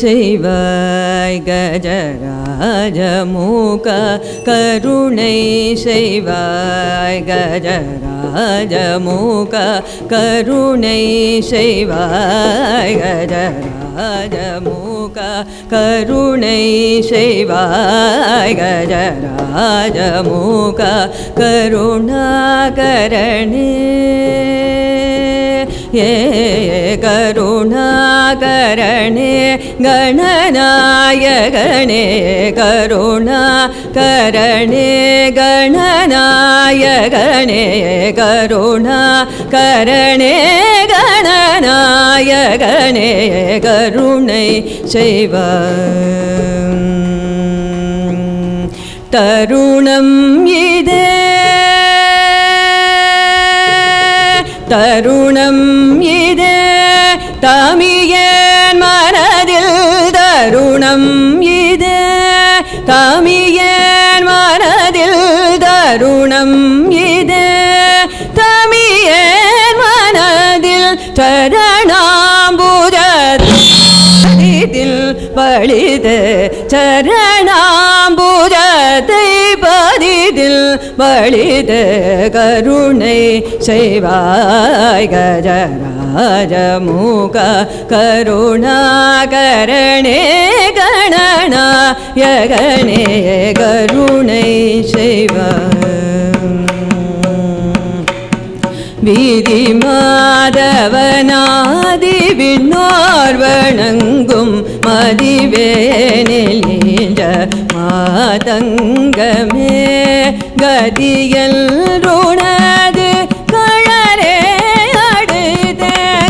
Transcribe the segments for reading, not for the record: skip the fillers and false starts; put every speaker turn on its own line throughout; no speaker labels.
செய்வாய் கஜராஜமுக கருணை செய்வாய் கஜராஜமுக கருணை செய்வாய் கஜராஜமுக கருணை செய்வாய் கஜராஜமுக கருணாகரணே ये करुणाकरणे गणनायकने करुणाकरणे गणनायकने करुणाकरणे गणनायकने करुणै செய்வாய் तरुणं इदे தருணம் இதே தமியேன் மனதில் தருணம் இதே தமியேன் மனதில் தருணம் இதே தமியேன் மனதில் சரணாம்புஜத்தில் பழிது சரணாம்புஜத்தை பதிதில் பழிது கருணை செய்வாய் கஜராஜமுக கருணாகரணே கணநாயகனே கருணை செய்வாய் வீதி மாதவனாதி விண்ணோர் வணங்கும் மதிவேனில் நீஞ்ச மாதங்கமே கதியல் ருணது கழரே அடுத்த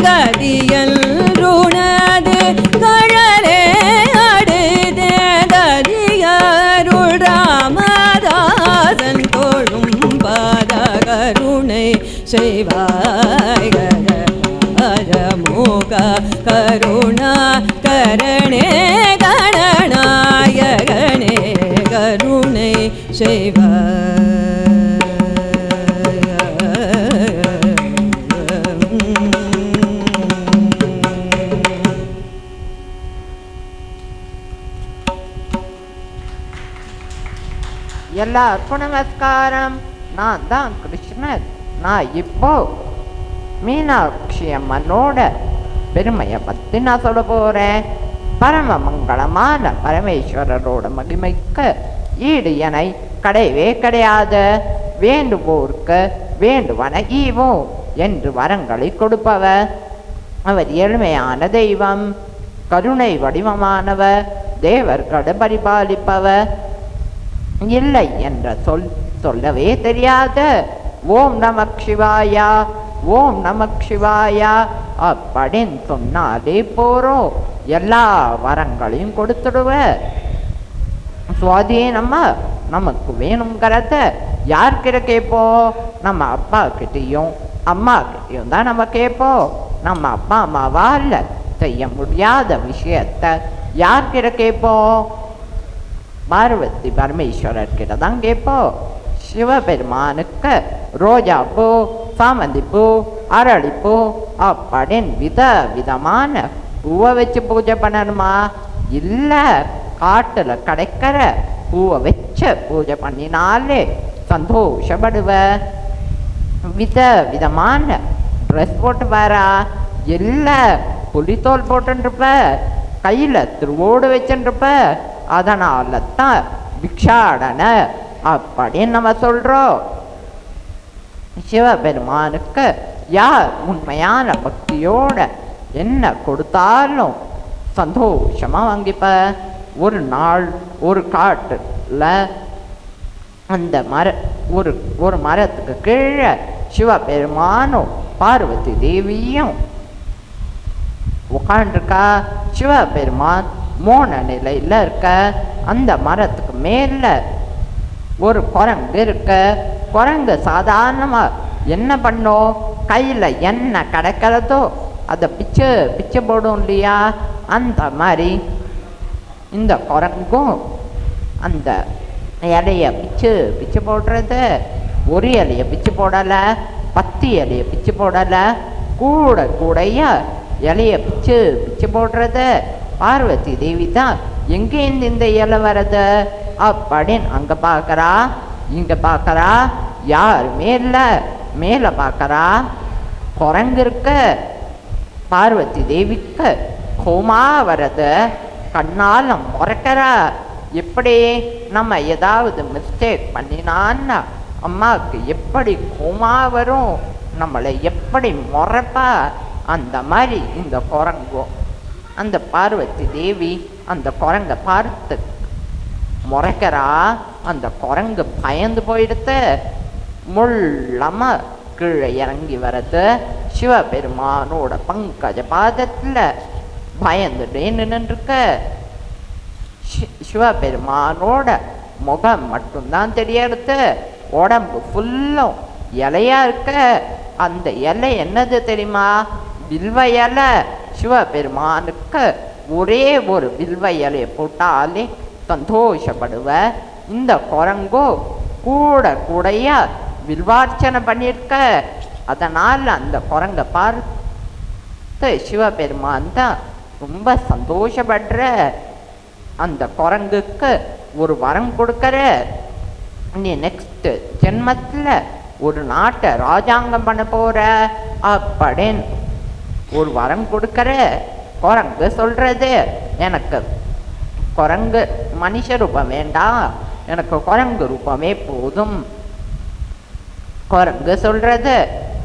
கதியல் ருணது கழரே அடுத்த கதியருள் ராமதாசன் தோழும் பாத கருணை செய்வாய் கஜராஜமுக கருணாகரணே கணநாயகனே கருணை செய்வாய்
எல்லாருக்கும் நமஸ்காரம். நான் தான் கிருஷ்ணர். நான் இப்போ மீனாட்சி அம்மனோட பெருமையை பற்றி நான் சொல்ல போகிறேன். பரம மங்களமான பரமேஸ்வரரோட மகிமைக்கு ஈடு என கிடையவே கிடையாது. வேண்டுவோருக்கு வேண்டுவன ஈவோம் என்று வரங்களை கொடுப்பவர். அவர் எளிமையான தெய்வம், கருணை வடிவமானவர், தேவர்களை பரிபாலிப்பவர். இல்லை என்ற சொல்லவே தெரியாத ஓம் நமக் சிவாயா ஓம் நமக் சிவாயா அப்படின்னு சொன்னாலே போறோம், எல்லா வரங்களையும் கொடுத்துடுவ. சுவாதீனமா நமக்கு வேணுங்கிறத யார்கிட்ட கேட்போம்? நம்ம அப்பா கிட்டேயும் அம்மா கிட்டேயும் தான் நம்ம கேட்போம். நம்ம அப்பா அம்மாவால் செய்ய முடியாத விஷயத்த யார்கிட்ட கேட்போம்? பார்வதி பரமேஸ்வரர்கிட்ட தான் கேட்போம். சிவபெருமானுக்கு ரோஜா பூ, சாமந்தி பூ, அரளிப்பூ அப்படின்னு விதமான பூவை வச்சு பூஜை பண்ணணுமா? இல்லை, காட்டில் கிடைக்கிற பூவை வச்சு பூஜை பண்ணினாலே சந்தோஷப்படுவ. விதமான ட்ரெஸ் போட்டு வரா, இல்லை புலித்தோல் போட்டுருப்ப, கையில் திருவோடு வச்சுருப்ப. அதனால தான் பிக்ஷாடனை அப்படின்னு நம்ம சொல்கிறோம். சிவபெருமானுக்கு யார் உண்மையான பக்தியோட என்ன கொடுத்தாலும் சந்தோஷமாக வாங்கிப்ப. ஒரு நாள் ஒரு காட்டில் அந்த ஒரு மரத்துக்கு கீழே சிவபெருமானும் பார்வதி தேவியும் உட்காண்டிருக்கா. சிவபெருமான் மோன நிலையில் இருக்க. அந்த மரத்துக்கு மேலே ஒரு குரங்கு இருக்க. குரங்கு சாதாரணமாக என்ன பண்ணோம்? கையில் என்ன கிடைக்கிறதோ அதை பிச்சு போடும் இல்லையா? அந்த மாதிரி இந்த குரங்கும் அந்த இலையை பிச்சு போடுறது. ஒரு இலையை பிச்சு போடலை, 10 இலையை பிச்சு போடலை, கூடைய இலையை பிச்சு போடுறது. பார்வதி தேவி தான் எங்கேருந்து இந்த இலை வரது அப்படின்னு அங்க பார்க்கறா, இங்க பார்க்கறா, யாருமே இல்லை. மேலே பார்க்கறா, குரங்கு இருக்க. பார்வதி தேவிக்கு கோமா வரது, கண்ணால் முறைக்கிறா. எப்படி நம்ம ஏதாவது மிஸ்டேக் பண்ணினான்னா அம்மாவுக்கு எப்படி கோமா வரும், நம்மளை எப்படி முறைப்பா, அந்த மாதிரி இந்த குரங்கும். அந்த பார்வதி தேவி அந்த குரங்கை பார்த்து முறைக்கிறா. அந்த குரங்கு பயந்து போயிடுத்து, முள்ளம கீழே இறங்கி வரது. சிவபெருமானோட பங்கஜ பாதத்தில் பயந்துட்டே நின்றுருக்க. சிவபெருமானோட முகம் மட்டும்தான் தெரியறது, உடம்பு ஃபுல்லும் இலையா இருக்க. அந்த இலை என்னது தெரியுமா? வில்வ இலை. சிவபெருமானுக்கு ஒரே ஒரு வில்வ இலையை போட்டாலே சந்தோஷப்படுவ. இந்த குரங்கோ கூட கூடையா வில்வார்ச்சனை பண்ணியிருக்க. அதனால் அந்த குரங்கை பார்த்து சிவபெருமான் தான் ரொம்ப சந்தோஷப்படுற. அந்த குரங்குக்கு ஒரு வரம் கொடுக்கற, நீ நெக்ஸ்ட் ஜென்மத்தில் ஒரு நாட்டை ராஜாங்கம் பண்ண போற அப்படின்னு ஒரு வரம் கொடுக்கற. குரங்கு சொல்றது, எனக்கு குரங்கு மனுஷ ரூபம் வேண்டாம், எனக்கு குரங்கு ரூபமே போதும். குரங்கு சொல்றது,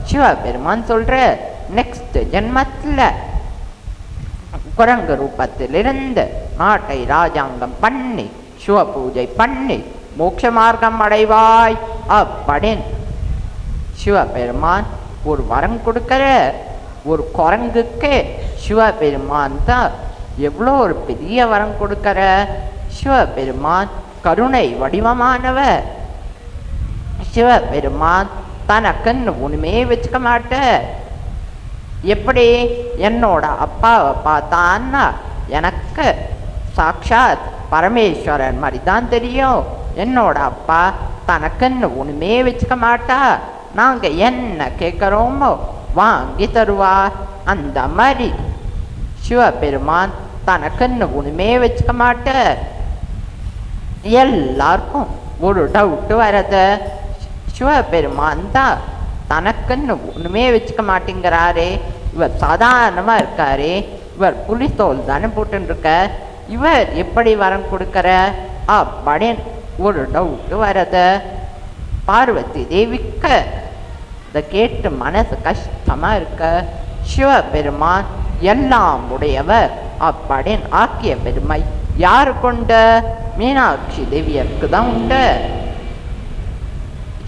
சிவபெருமான் சொல்ற, நெக்ஸ்ட் ஜென்மத்தில் குரங்கு ரூபத்திலிருந்து நாட்டை ராஜாங்கம் பண்ணி சிவ பூஜை பண்ணி மோட்ச மார்க்கம் அடைவாய் அப்படின்னு சிவபெருமான் ஒரு வரம் கொடுக்கிற. ஒரு குரங்குக்கு சிவபெருமான் தான் எவ்வளோ ஒரு பெரிய வரம் கொடுக்கிற. சிவபெருமான் கருணை வடிவமானவர். சிவபெருமான் தனக்குன்னு ஒண்ணுமே வச்சுக்க மாட்ட. எப்படி என்னோட அப்பாவை பார்த்தான்னா எனக்கு சாக்ஷாத் பரமேஸ்வரன் மாதிரி தான் தெரியும். என்னோட அப்பா தனக்குன்னு ஒண்ணுமே வச்சுக்க மாட்டா, நாங்க என்ன கேட்குறோமோ வாங்கி தருவா. அந்த மாதிரி சிவபெருமான் தனக்குன்னு ஒண்ணுமே வச்சுக்க மாட்ட. எல்லாருக்கும் ஒரு டவுட்டு வரது, சிவபெருமான் தான் தனக்குன்னு ஒண்ணுமே வச்சுக்க மாட்டேங்கிறாரே, இவர் சாதாரணமா இருக்காரே, இவர் புலித்தோல் தானே போட்டுருக்க, இவர் எப்படி வரம் கொடுக்கிற அப்படின்னு ஒரு டவுட்டு வரது. பார்வதி தேவிக்கு இதை கேட்டு மனசு கஷ்டமா இருக்க. சிவபெருமான் எல்லாம் உடையவர் அப்படின்னு ஆக்கிய பெருமை யாரு கொண்ட? மீனாட்சி தேவியருக்கு தான் உண்டு.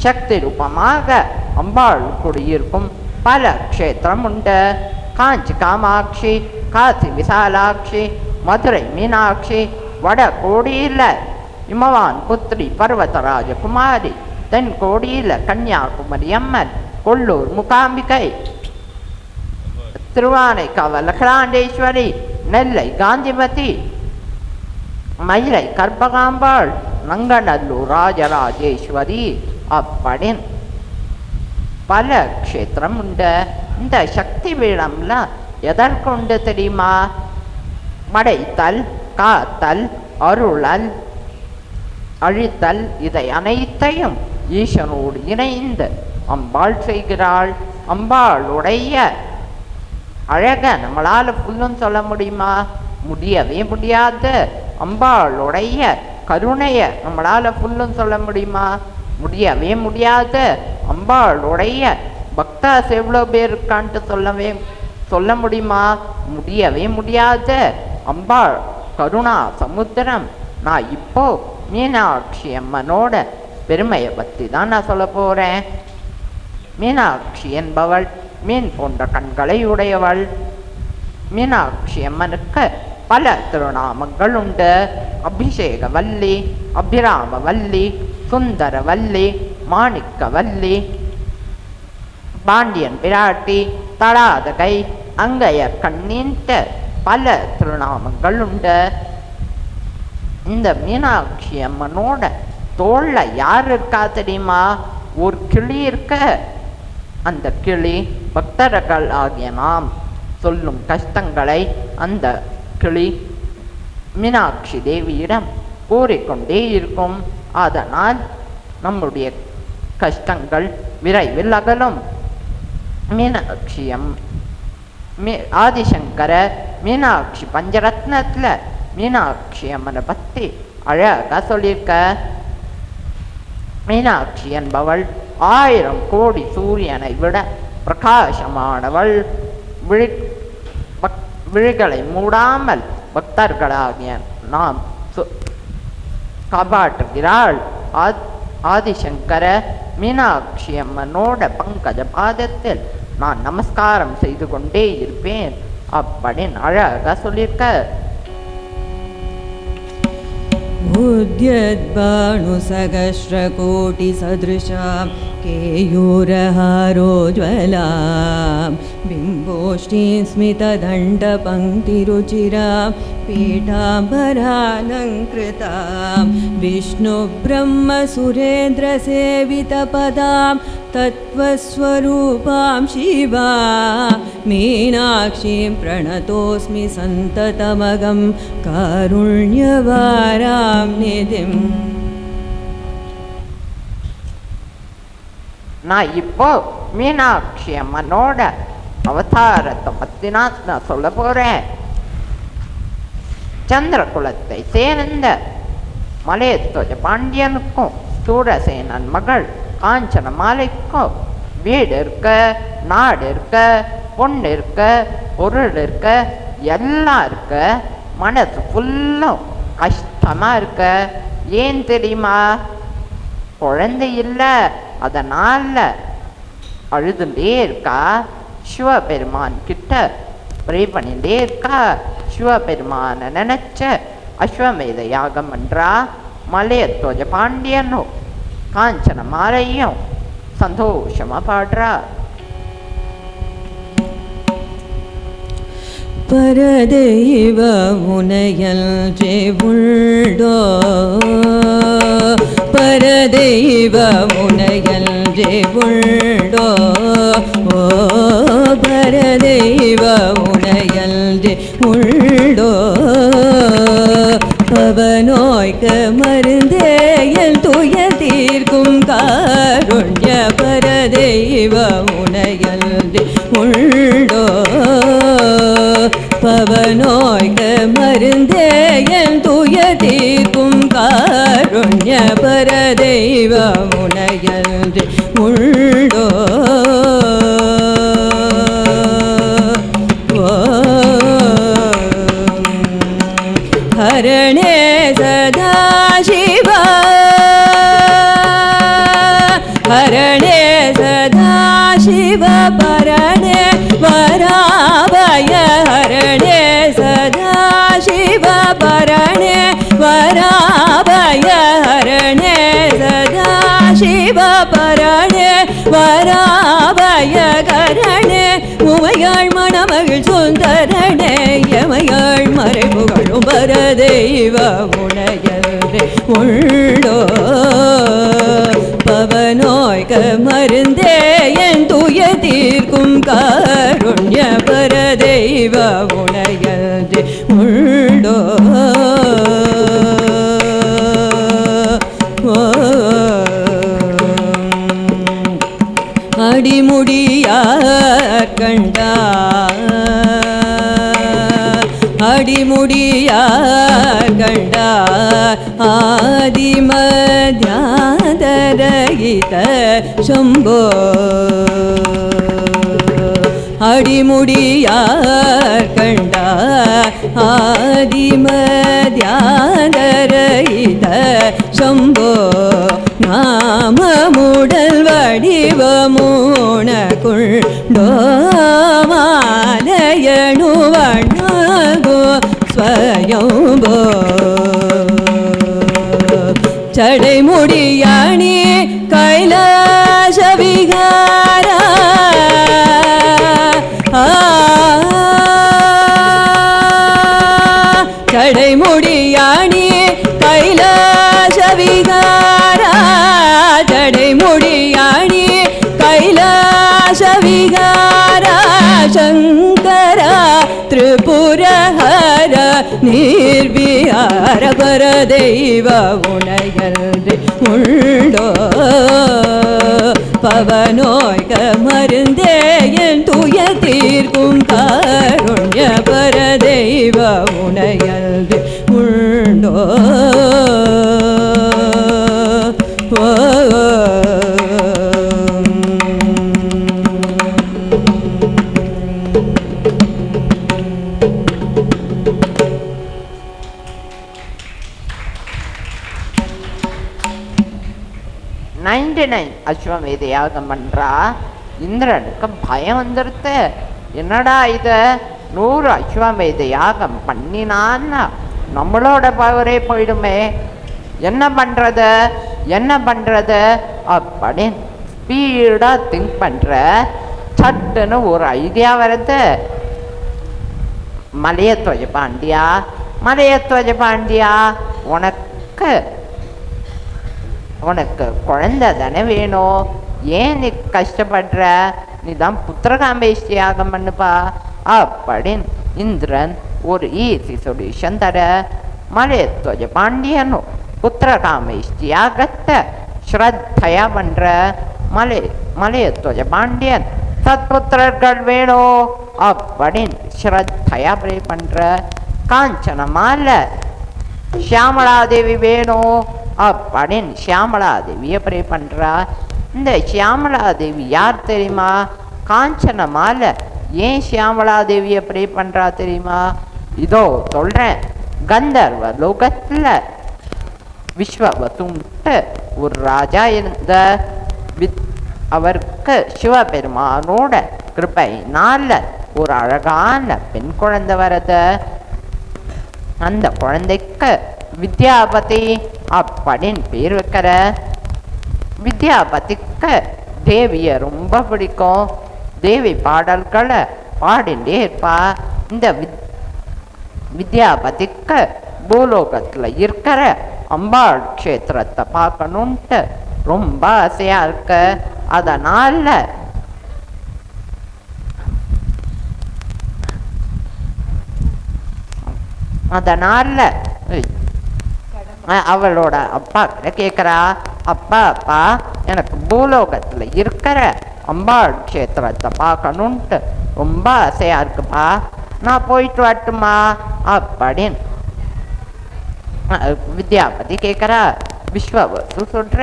சக்தி ரூபமாக அம்பாள் குடியிருக்கும் பல க்ஷேத்திரம் உண்டு. காஞ்சி காமாட்சி, காசி விசாலாட்சி, மதுரை மீனாட்சி, வட கோடியில் இமவான் புத்திரி பர்வதராஜ குமாரி, தென் கோடியில் கன்னியாகுமரி அம்மன், கொல்லூர் முகாம்பிகை, திருவானைக்காவல் அகிலாண்டேஸ்வரி, நெல்லை காந்திமதி, மயிலை கற்பகாம்பாள், நங்கநல்லூர் ராஜராஜேஸ்வரி அப்படின்னு பல க்ஷேத்திரம் உண்டு. இந்த சக்தி பீடம்லாம் எதற்குண்டு தெரியுமா? மடைத்தல், காத்தல், அருளல், அழித்தல், இதை அனைத்தையும் ஈசனோடு இணைந்து அம்பாள் செய்கிறாள். அம்பாளுடைய அழக நம்மளால ஃபுல்லும் சொல்ல முடியுமா? முடியவே முடியாது. அம்பாளுடைய கருணைய நம்மளால ஃபுல்லும் சொல்ல முடியுமா? முடியவே முடியாது. அம்பாளுடைய பக்தாஸ் எவ்வளோ பேர் இருக்கான்ட்டு சொல்ல முடியுமா? முடியவே முடியாது. அம்பாள் கருணா சமுத்திரம். நான் இப்போ மீனாட்சி அம்மனோட பெருமையை பற்றி தான் நான் சொல்ல போகிறேன். மீனாட்சி என்பவள் மீன் போன்ற கண்களை உடையவள். மீனாட்சி அம்மனுக்கு பல திருநாமங்கள் உண்டு. அபிஷேகவல்லி, அபிராமவல்லி, சுந்தரவல்லி, மாணிக்கவல்லி, பாண்டியன் பிராட்டி, தடாதகை, அங்கையர் கண்ணின்ட்டு பல திருநாமங்கள் உண்டு. இந்த மீனாட்சி அம்மனோட தோல்ல யார் இருக்கா தெரியுமா? ஒரு கிளி இருக்க. அந்த கிளி பக்தர்கள் ஆகிய நாம் சொல்லும் கஷ்டங்களை அந்த கிளி மீனாட்சி தேவியிடம் கூறிக்கொண்டே இருக்கும். அதனால் நம்முடைய கஷ்டங்கள் விரைவில் அகலும். மீனாட்சியம் ஆதிசங்கர மீனாட்சி பஞ்சரத்னத்தில் மீனாட்சி அம்மனை பற்றி அழகாக சொல்லியிருக்க. மீனாட்சி என்பவள் 1000 கோடி சூரியனை விட பிரகாசமானவள். விழிகளை மூடாமல் பக்தர்களாகிய நாம் காப்பாற்றுகிறாள். ஆதிசங்கர மீனாட்சி அம்மனோட பங்கஜ பாதத்தில் நான் நமஸ்காரம் செய்து கொண்டே இருப்பேன் அப்படின்னு அழகாக சொல்லியிருக்க.
उद्यद्भानुसहस्रकोटिसदृशां केयूरहारोज्ज्वलां बिम्बोष्ठीं स्मितदण्डपङ्क्तिरुचिरां पीताम्बरालङ्कृतां विष्णुब्रह्मसुरेन्द्रसेवितपदां तत्त्वस्वरूपां शिवा मीनाक्षीं प्रणतोऽस्मि सन्ततमगं कारुण्यवारां निधिम्.
நான் இப்போ மீனாட்சி அம்மனோட அவதாரத்தை பற்றி நான் சொல்ல போகிறேன். சந்திரகுலத்தை சேர்ந்த மலையத்வஜ பாண்டியனுக்கும் சூரசேனன் மகள் காஞ்சன மாலைக்கும் வீடு இருக்க, நாடு இருக்க, பொண்ணு இருக்க, பொருள் இருக்க, எல்லாம் இருக்க. மனசு ஃபுல்லும் கஷ்டமாக இருக்க. ஏன் தெரியுமா? குழந்தை இல்லை, அதனால் அழுதுண்டே இருக்கா. சிவபெருமான் கிட்ட ப்ரே பண்ணிகிட்டே இருக்கா. சிவபெருமானை நினச்ச அஸ்வமேத யாகம் என்றா. மலையத்வஜ பாண்டியனும் காஞ்சன மாலையும் சந்தோஷமா பாடுறா.
பரதெய்வ முனையல்றே உண்டோ, பரதெய்வ முனையல்றே உண்டோ, ஓ பரதெய்வ முனையல்றே உண்டோ, பவநோய்க்கு மருந்தே என் துயர் தீர்க்கும் காருண்ய பரதெய்வ முனையல்றே உண்டோ, பவநோய்க்கு மருந்தே என் துயர் தீர்க்கும் காருண்ய பரதெய்வ முனையல்றே உண்டோ. ஹரணே சதாசிவ, ஹரணே சதாசிவ பரணே வராபய, ஹரணே சதாசிவ பரணே வராபய, ஹரணே சதாசிவ பரணே வராபய கரணே உமையாள் மணமகள் சுந்தரனே எமையாள் மறைபுகழும் பரதெய்வ முனையல்றே உண்டோ, பவநோய்க்கு மருந்தே என் துயர் தீர்க்கும் காருண்ய பரதெய்வ முனையல்றே உண்டோ. அடிமுடியார் கண்டார், அடிமுடியார் கண்டார் ஆதிமத்யாதரகித சம்போ, அடிமுடியார் கண்டார் ஆதிமத்யாதரகித சம்போ, நாமமுடல் வடிவமுனக்குண்டோ, மாலையணுவண்ணகோ ஸ்வயம்போ, சடைமுடியாணி கைலாச விகாரா, சடைமுடியாணி கைலாச விகாரா, சடைமுடியாணி கைலாச விகாரா, சங்கரா திரிபுரஹர நிர்விஹார பரதெய்வ உனையல்றி உண்டோ பவநோய்க மருந்தே என் துயர் தீர்க்கும் காருண்ய பரதெய்வ உனையல்றி உண்டோ
அஸ்வமேத யாகம் பண்றா. இந்திரனுக்கு பயம் வந்துருத்து. என்னடா இத 100 அஸ்வமேத யாகம் பண்ணினான்னா நம்மளோட பவரே போயிடுமே, என்ன பண்றது என்ன பண்றது அப்படின்னு ஸ்பீடா திங்க் பண்ற. சட்டுன்னு ஒரு ஐடியா வருது. மலையத்வஜ பாண்டியா மலையத்வஜ பாண்டியா, உனக்கு குழந்தை தானே வேணும், ஏன் நீ கஷ்டப்படுற, நீ தான் புத்திரகாமேஷ்டி யாகம் பண்ணுப்பா அப்படின்னு இந்திரன் ஒரு ஈஸி சொல்யூஷன் தர. மலையத்வஜ பாண்டியனும் புத்திரகாமேஷ்டி யாகத்தை ஸ்ரத்தையா பண்ற. மலையத்வஜ பாண்டியன் சத்புத்திரர்கள் வேணும் அப்படின்னு ஸ்ரத்தையா ப்ரே பண்ற. காஞ்சனமால ஷியாமளாதேவி வேணும் அப்படின்னு ஷியாமளாதேவியை ப்ரே பண்றா. இந்த ஷியாமளாதேவி யார் தெரியுமா? காஞ்சனமால ஏன் ஷியாமளாதேவியை ப்ரே பண்றா தெரியுமா? இதோ சொல்றேன். கந்தர்வ லோகத்துல விஸ்வவசுன்ட்டு ஒரு ராஜா இருந்த. அவருக்கு சிவபெருமானோட கிருபையினால ஒரு அழகான பெண் குழந்தை வரது. அந்த குழந்தைக்கு வித்யாபதி அப்படின்னு பேர் வைக்கிற. வித்யாபதிக்கு தேவிய ரொம்ப பிடிக்கும். தேவி பாடல்களை பாடிண்டே இருப்பா. இந்த வித்யாபதிக்கு பூலோகத்துல இருக்கிற அம்பாள் க்ஷேத்திரத்தை பார்க்கணுன்ட்டு ரொம்ப ஆசையா இருக்கு. அதனால அவளோட அப்பா கிட்ட கேட்குறா, அப்பா எனக்கு பூலோகத்துல இருக்கிற அம்பாள் க்ஷேத்திரத்தை பார்க்கணுன்ட்டு ரொம்ப ஆசையா இருக்குப்பா, நான் போயிட்டு வரட்டுமா அப்படின்னு வித்யாபதி கேட்குறா. விஸ்வவசு சொல்ற,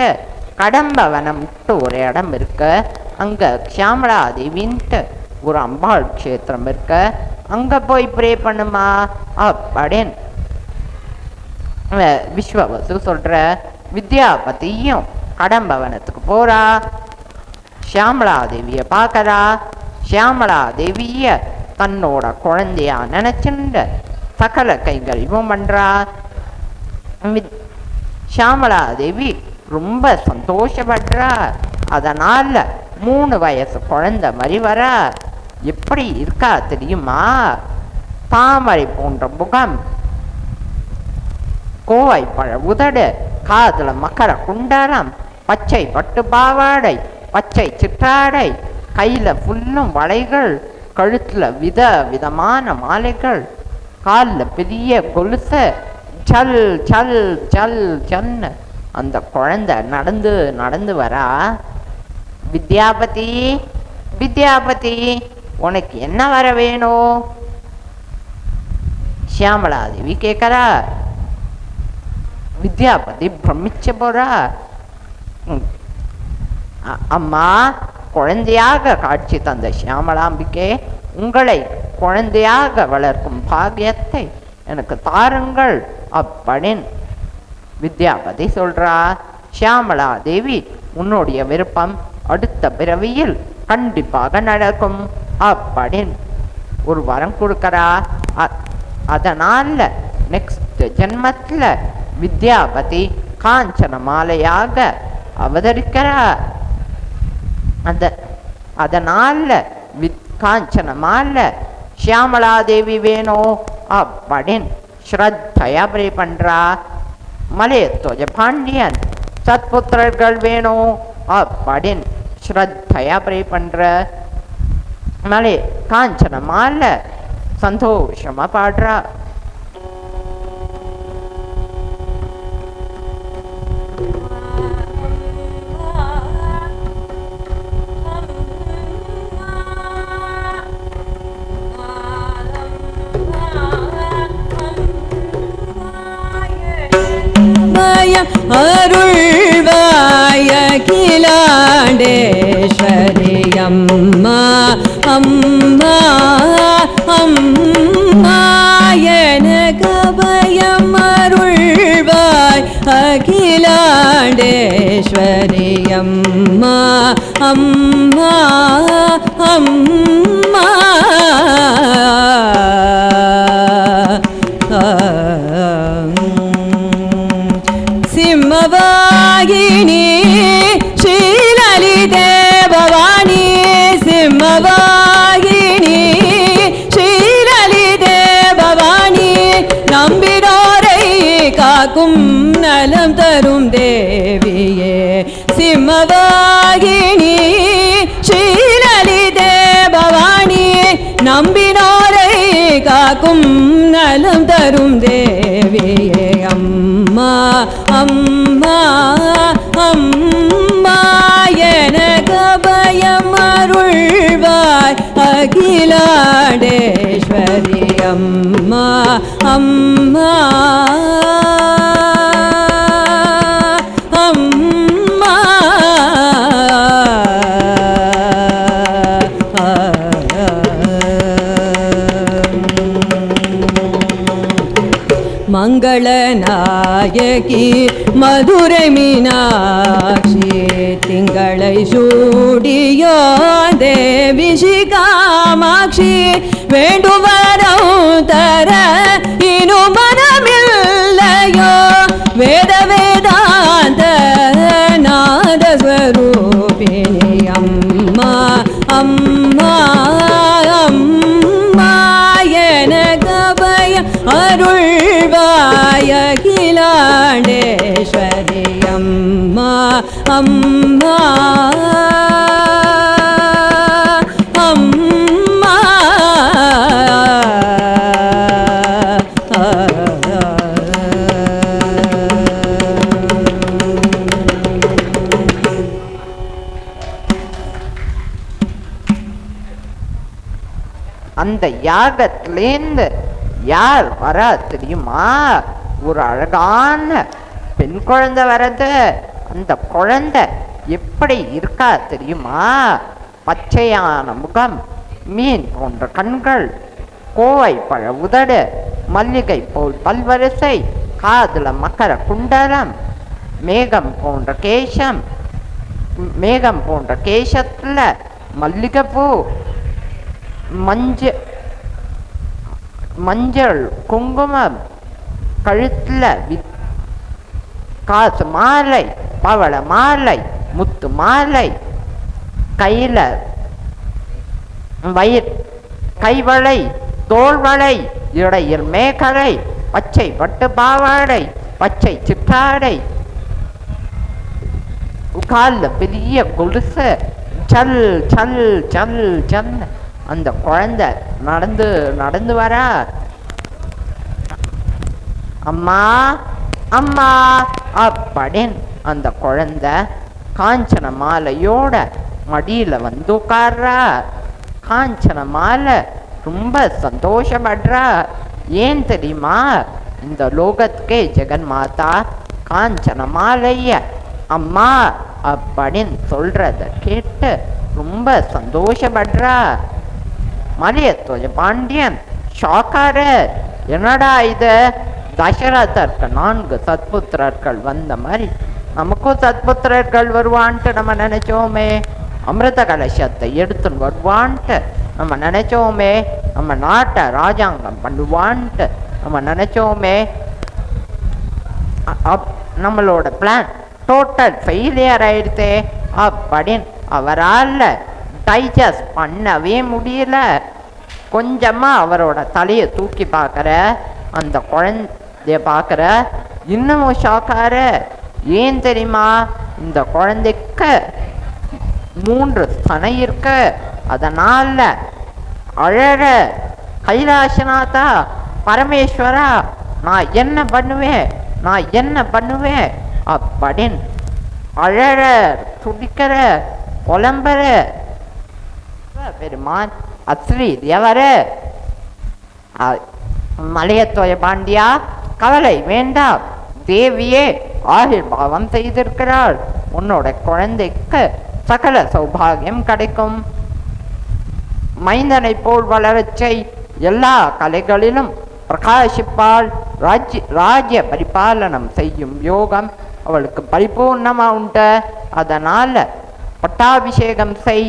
கடம்பவனம்ட்டு ஒரு இடம் இருக்கு, அங்க ஷியாமளாதேவின்ட்டு ஒரு அம்பாள் க்ஷேத்திரம் இருக்கு, அங்க போய் ப்ரே பண்ணுமா அப்படின்னு விஸ்வவசு சொல்ற. வித்யாபதியும் கடம்பவனத்துக்கு போறா. ஷியாமளாதேவிய பார்க்கறா. ஷியாமளாதேவிய தன்னோட குழந்தையா நினைச்சுண்டு சகல கைகளையும் பண்றா. ஷியாமளாதேவி ரொம்ப சந்தோஷப்படுறா. அதனால 3 வயசு குழந்தை மாதிரி வர. எப்படி இருக்கா தெரியுமா? தாமரை போன்ற முகம், கோவை பழ உதடு, காதுல மக்கர குண்டாரம், பச்சை பட்டு பாவாடை, பச்சை சிற்றாடை, கையில ஃபுல்லும் வளைகள், கழுத்துல விதமான மாலைகள், காலில் பெரிய கொலுசு, சல் சல் சல் சன்னு அந்த குழந்தை நடந்து வரா. வித்யாபதி உனக்கு என்ன வர வேணும் ஷியாமளாதேவி கேட்கறா. வித்யாபதி பிரமிச்சு போறா. அம்மா, குழந்தையாக காட்சி தந்த ஷியாமளாம்பிகே, உங்களை குழந்தையாக வளர்க்கும் பாக்கியத்தை எனக்கு தாருங்கள் அப்படின்னு வித்யாபதி சொல்றா. ஷியாமளாதேவி, உன்னுடைய விருப்பம் அடுத்த பிறவியில் கண்டிப்பாக நடக்கும் அப்படின்னு ஒரு வரம் கொடுக்கறா. அதனால நெக்ஸ்ட் ஜென்மத்துல வித்யாபதி காஞ்சன மாலையாக அவதரிக்கிறா. அதனால காஞ்சன மாலை ஷியாமளாதேவி வேணும் அப்படின்னு ஸ்ரத்தையா ப்ரே பண்றா. மலையத்வஜ பாண்டியன் சத்புத்திரர்கள் வேணும் அப்படின்னு ஸ்ரத்தையா ப்ரே பண்ற. மலை காஞ்சன மாலை சந்தோஷமா பாடுறா.
அருள்வாய் அகிலாண்டேஸ்வரி அம்மா அம்மா அம்மா எனக்கு அபயம் அருள்வாய் அகிலாண்டேஸ்வரி அம்மா அம்மா அம்மா சிம்மவாகினி ஸ்ரீலலிதே பவானி சிம்மவாகினி ஸ்ரீலலிதே பவானி நம்பினோரை காக்கும் நலம் தரும் தேவியே சிம்மவாகினி ஸ்ரீலலிதே பவானி நம்பினோரை காக்கும் நலம் தரும் தேவியே அம்மா அம்மா அம்மா எனக்கு அபயம் அருள்வாய் அகிலாண்டேஸ்வரி அம்மா அம்மா அம்மா மங்களநாயகி மதுரை மீனாட்சி திங்களை சூடியோ தேவி காமாட்சி வேண்டுவரம் தர இனு மனமில்லையோ வேத வேதாந்த நாதஸ்வரூபிணி அம்மா அம்மா அம்மா எனக்கு அபயம் அருள்வாய் அகிலாண்டேஸ்வரி அம்மா அம்மா அம்மா
அந்த யாகத்திலேந்து யார் வரா தெரியுமா? ஒரு அழகான பெண் குழந்தை வரது. அந்த குழந்தை எப்படி இருக்கா தெரியுமா? பச்சையான முகம், மீன் போன்ற கண்கள், கோவை பழ உதடு, மல்லிகை போல் பல்வரிசை, காதுல மக்கர குண்டலம், மேகம் போன்ற கேசத்துல மல்லிகைப்பூ, மஞ்சள் குங்குமம், கழுத்துல காசு மாலை, பவள மாலை, முத்து மாலை, கையில கைவளை, தோள்வளை, இடையில் மேகலை, பச்சை பட்டு பாவாடை, பச்சை சிற்றாடை, கால்ல பெரிய கொலுசு, சல் சல் சல் சல். அந்த குழந்தை நடந்து நடந்து வரா. அம்மா அம்மா அப்படின்னு அந்த குழந்தை காஞ்சன மாலையோட மடியில வந்து உட்கார்றா. காஞ்சன மாலை ரொம்ப சந்தோஷப்படுறா. ஏன் தெரியுமா? இந்த லோகத்துக்கே ஜெகன் மாதா காஞ்சன மாலைய அம்மா அப்படின்னு சொல்றத கேட்டு ரொம்ப சந்தோஷப்படுறா. மலையத்துவ பாண்டியன் ஷாக்காரு. என்னடா இது? தசரதற்கு 4 சத்புத்திரர்கள் வந்த மாதிரி நமக்கும் சத்புத்திரர்கள் வருவான்ட்டு நம்ம நினைச்சோமே. அமிர்த கலசத்தை எடுத்துன்னு வருவான்ட்டு நம்ம நினைச்சோமே. நம்ம நாட்டை ராஜாங்கம் பண்ணுவான்ட்டு நம்ம நினைச்சோமே. நம்மளோட பிளான் டோட்டல் ஃபெயிலியர் ஆயிடுதே அப்படின்னு அவரால் டைஜஸ்ட் பண்ணவே முடியல. கொஞ்சமா அவரோட தலையை தூக்கி பார்க்குற அந்த குழந்தைய பார்க்குற. இன்னமும் ஷாக்காரு. ஏன் தெரியுமா? இந்த குழந்தைக்கு 3 சனை இருக்கு. அதனால அழற கைலாசநாதா பரமேஸ்வரா நான் என்ன பண்ணுவேன் அப்படின்னு அழற துடிக்கிற புலம்புற. பெருமான் அஸ்ரீ தேவரு மலையத்தோய பாண்டியா கவலை வேண்டாம், தேவியே ஆசீர்வாதம் செய்திருக்கிறாள். உன்னோட குழந்தைக்கு சகல சௌபாகியம் கிடைக்கும். மைந்தனை போல் வளரச்சை, எல்லா கலைகளிலும் பிரகாசிப்பாள். ராஜ்ய பரிபாலனம் செய்யும் யோகம் அவளுக்கு பரிபூர்ணமா உண்டு. அதனால பட்டாபிஷேகம் செய்,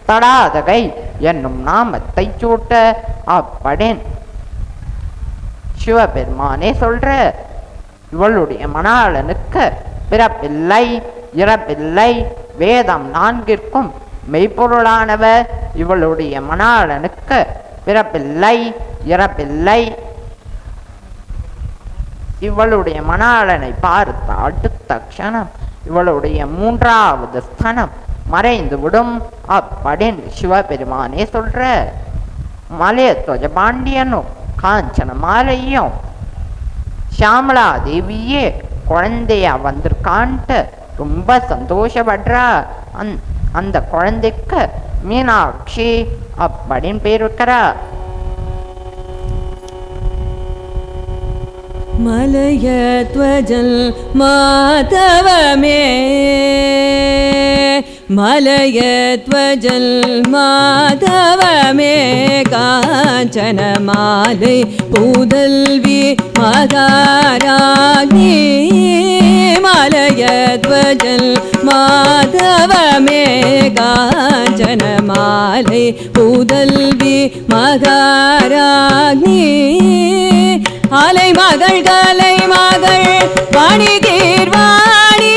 தடாதகை என்னும் நாமத்தை சூட்ட அப்படின் சிவபெருமானே சொல்ற. இவளுடைய மணாளனுக்கு பிறப்பில்லை இறப்பில்லை, வேதம் 4ற்கும் மெய்ப்பொருளானவ. இவளுடைய மணாளனுக்கு பிறப்பில்லை இறப்பில்லை. இவளுடைய மணாளனை பார்த்த அடுத்த க்ஷணம் இவளுடைய 3வது ஸ்தானம் மறைந்து விடும் அப்படின்னு சிவபெருமானே சொல்ற. மலையத்வஜ பாண்டியனும் காஞ்சன மாலையும் ஷியாமலா தேவியே குழந்தையா வந்திருக்கான்ட்டு ரொம்ப சந்தோஷப்படுறா. அந்த குழந்தைக்கு மீனாட்சி அப்படின்னு பேர் வைக்கிறா.
மலையத்வஜல் மாதவமே, மலையத்வஜல் மாதவமே, காஞ்சன மாலை புதல்வி மகாராணி. மலையத்வஜல் மாதவமே, காஞ்சன மாலை புதல்வி மகாராணி. அலை மகள் கலை மகள் பணிகீர்வாணி,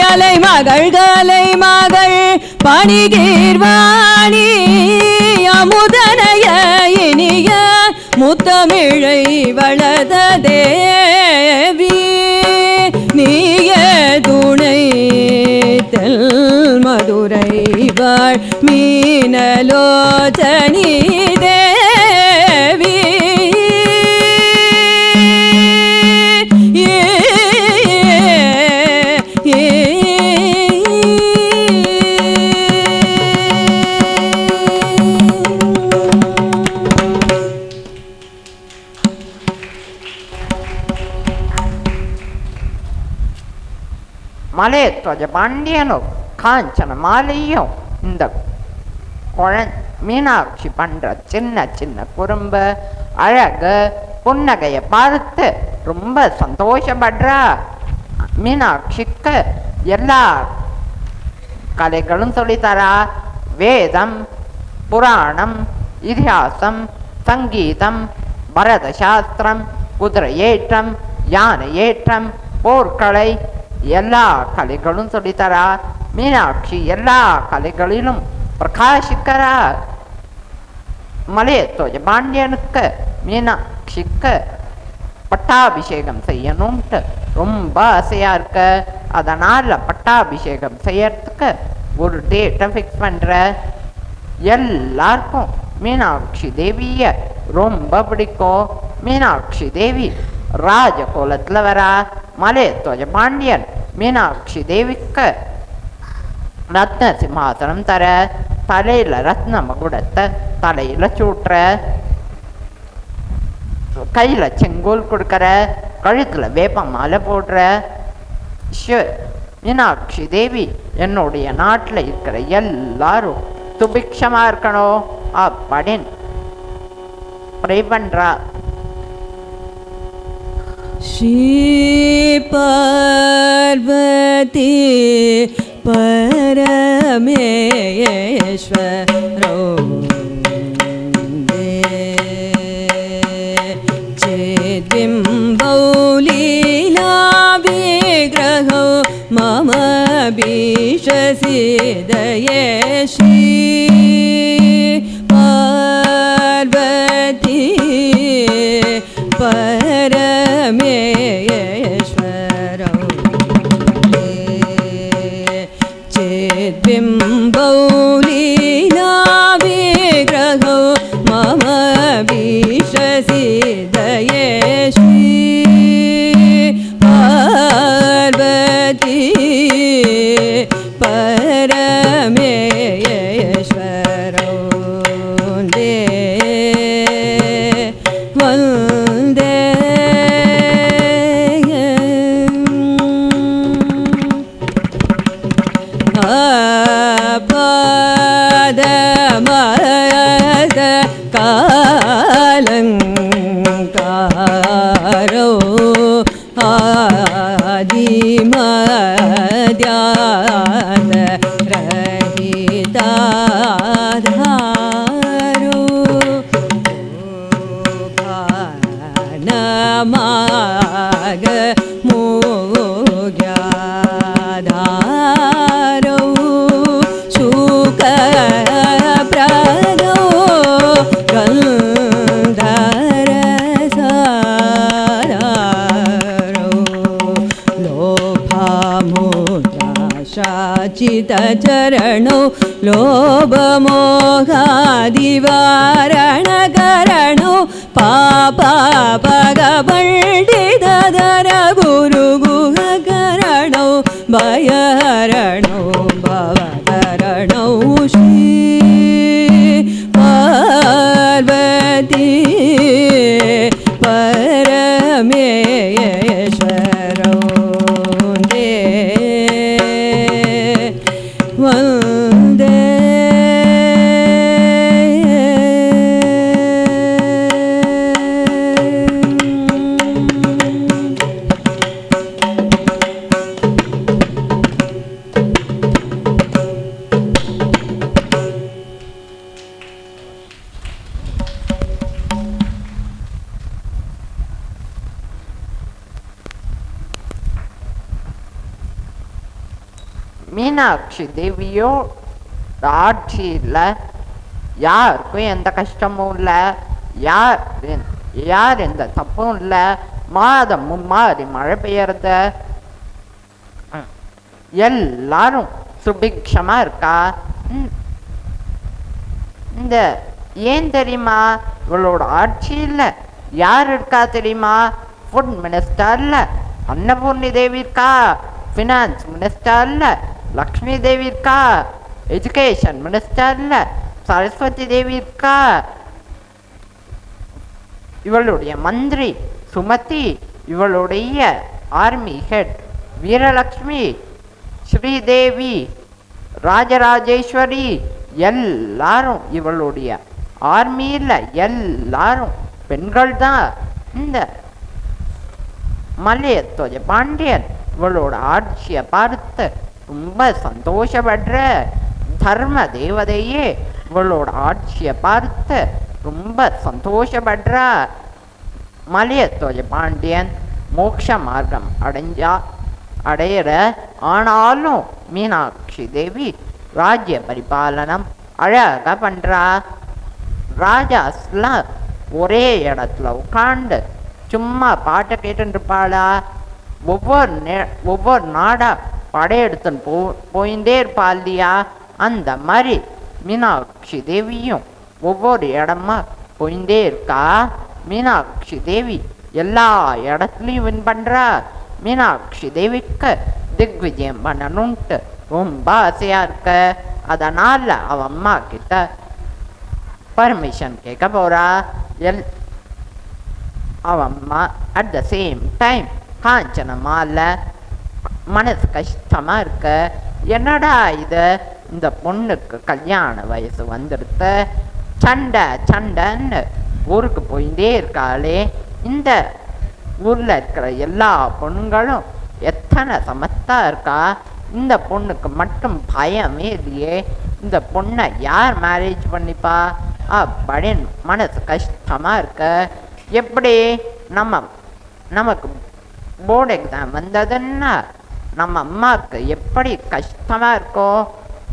அலை மகள் கலை மகள் பணிகீர்வாணி. அமுதனைய இனிய முத்தமிழை வளத தேவி, நீய துணை தெல் மதுரை வாழ் மீனலோச்சனி தேவி.
மலையத்வஜ பாண்டியனும் காஞ்சன மாலையும் இந்த மீனாட்சி பண்ற சின்ன சின்ன குறும்பு அழகு புன்னகைய பார்த்து ரொம்ப சந்தோஷப்படுறா. மீனாட்சிக்கு எல்லா கலைகளும் சொல்லித்தரா. வேதம், புராணம், இதிகாசம், சங்கீதம், பரத சாஸ்திரம், குதிரை ஏற்றம், யானை ஏற்றம், போர்க்கலை, எல்லா கலைகளும் சொல்லித்தரா. மீனாட்சி எல்லா கலைகளிலும் பிரகாசிக்கிறா. மலையத்வஜ பாண்டியனுக்கு மீனாட்சிக்கு பட்டாபிஷேகம் செய்யணும்ட்டு ரொம்ப ஆசையா இருக்க. அதனால பட்டாபிஷேகம் செய்யறதுக்கு ஒரு டேட்டை ஃபிக்ஸ் பண்ற. எல்லாருக்கும் மீனாட்சி தேவிய ரொம்ப பிடிக்கும். மீனாட்சி தேவி ராஜகோலத்துல வரா. மலையத்வஜ பாண்டியன் மீனாட்சி தேவிக்கு ரத்ன சிம்மாசனம் தர, தலையில ரத்ன மகுடத்தை தலையில சூட்டுற, கையில செங்கோல் கொடுக்கற, கழுத்துல வேப்ப மாலை போடுற. மீனாட்சி தேவி என்னுடைய நாட்டில் இருக்கிற எல்லாரும் சுபிக்ஷமா இருக்கணும் அப்படின்னு ப்ரே பண்றா.
श्री पार्वती परमेश्वरो चेद्बिम्बौ लीला विग्रहो मम भीषसिदये श्री पार्वती परमेश्वरो चेद्बिम्बौ लीला विग्रहो मम भीषसिदये श्री पार्वती परमेश्वरो वन्दे अलङ्कारो आदिमद्याद रहिताधारो भानमाग मोग्याधारो शुकप्रदो गन्धरसारो लोभामोदाशाचितचरणो लोभमोहादिवारणकरणो पापापगपण्डितधर गुरुगुहकरणो भयहरणो भवकरणो श्री पार्वती परमेश्वरो वन्दे
மீனாட்சி தேவியோ ஆட்சியில் யாருக்கும் எந்த கஷ்டமும் இல்லை, யார் எந்த தப்பும் இல்லை. மாதம் மும்மாறி மழை பெய்யறது, எல்லாரும் சுபிக்ஷமா இருக்கா. இந்த ஏன் தெரியுமா? இவளோட ஆட்சியில் யார் இருக்கா தெரியுமா? ஃபுட் மினிஸ்டர்ல அன்னபூர்ணி தேவி இருக்கா, ஃபினான்ஸ் மினிஸ்டர்ல லக்ஷ்மி தேவி இருக்கா, எஜுகேஷன் மினிஸ்டர்ல சரஸ்வதி தேவி இருக்கா, இவளுடைய மந்திரி சுமதி, இவளுடைய ஆர்மி ஹெட் வீரலக்ஷ்மி, ஸ்ரீதேவி, ராஜராஜேஸ்வரி, எல்லாரும் இவளுடைய ஆர்மியில் எல்லாரும் பெண்கள் தான். இந்த மலையத்வஜ பாண்டியன் இவளோட ஆட்சியை பார்த்து ரொம்ப சந்தோஷப்படுற. தர்ம தேவதையே இவளோட ஆட்சியை பார்த்து ரொம்ப சந்தோஷப்படுறா. மலையத்வஜ பாண்டியன் மோட்ச மார்க்கம் அடையிற. ஆனாலும் மீனாட்சி தேவி ராஜ்ய பரிபாலனம் அழகாக பண்றா. ராஜாஸ்லாம் ஒரே இடத்துல உட்காந்து சும்மா பாட்டை கேட்டுட்டு இருப்பாளா. ஒவ்வொரு நாடா படையெடுத்துன்னு போயிட்டே இருப்பா இல்லையா. அந்த மாதிரி மீனாட்சி தேவியும் ஒவ்வொரு இடமா போயிட்டே இருக்கா. மீனாட்சி தேவி எல்லா இடத்துலையும் வின் பண்றா. மீனாட்சி தேவிக்கு திக்விஜயம் பண்ணணும்ட்டு ரொம்ப ஆசையா இருக்க. அதனால அவ அம்மா கிட்ட பர்மிஷன் கேட்க போறா. அவ அம்மா அட் த சேம் டைம் காஞ்சனமால மனசு கஷ்டமா இருக்க. என்னடா இது, இந்த பொண்ணுக்கு கல்யாண வயசு வந்துடுத்து, சண்டைன்னு ஊருக்கு போயிட்டே இருக்காளே. இந்த ஊர்ல இருக்கிற எல்லா பொண்ணுங்களும் எத்தனை சமத்தா இருக்கா, இந்த பொண்ணுக்கு மட்டும் பயமே இல்லையே, இந்த பொண்ணை யார் மேரேஜ் பண்ணிப்பா அப்படின்னு மனசு கஷ்டமா இருக்க. எப்படி நமக்கு போர்டு எக்ஸாம் வந்ததுன்னா நம்ம அம்மாவுக்கு எப்படி கஷ்டமா இருக்கும்.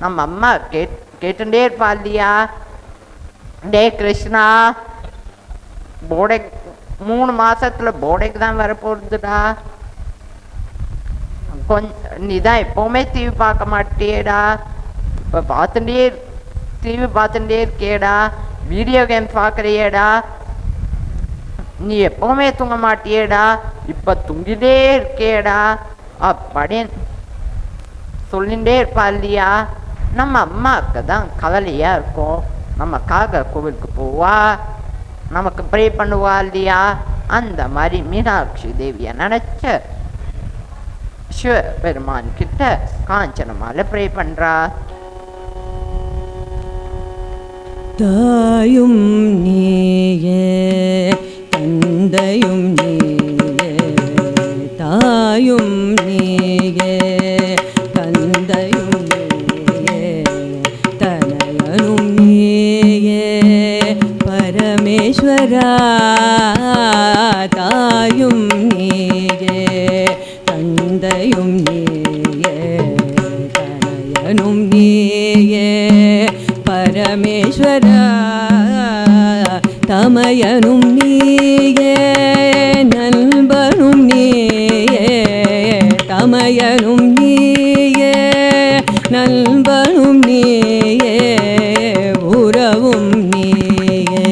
நம்ம அம்மா கேட்டுட்டே இருப்பா இல்லையா, டே கிருஷ்ணா போர்டு 3 மாசத்துல போர்டு எக்ஸாம் வர போறதுடா, நீதான் எப்பவுமே டிவி பார்க்க மாட்டியேடா, இப்ப டிவி பார்த்துட்டே இருக்கேடா, வீடியோ கேம்ஸ் பார்க்குறியேடா, நீ எப்பவுமே தூங்க மாட்டியேடா, இப்ப தூங்கிட்டே இருக்கேடா அப்படின்னு சொல்லிகிட்டே இருப்பா இல்லையா. நம்ம அம்மாவுக்கு தான் கவலையா இருக்கும். நமக்காக கோவிலுக்கு போவா, நமக்கு ப்ரே பண்ணுவா இல்லையா. அந்த மாதிரி மீனாட்சி தேவியை நினைச்ச சிவபெருமான் கிட்ட காஞ்சனமால ப்ரே பண்றா.
தாயும் நீயே தந்தையும் நீயே தாயும் நீயே தந்தையும் நீயே தனயனும் நீயே பரமேஸ்வரா தாயும் நீயே தந்தையும் நீயே தனயனும் நீயே பரமேஸ்வரா தமயனும் நீயே நண்பனும் நீயே தமயனும் நீயே நண்பனும் நீயே உறவும் நீயே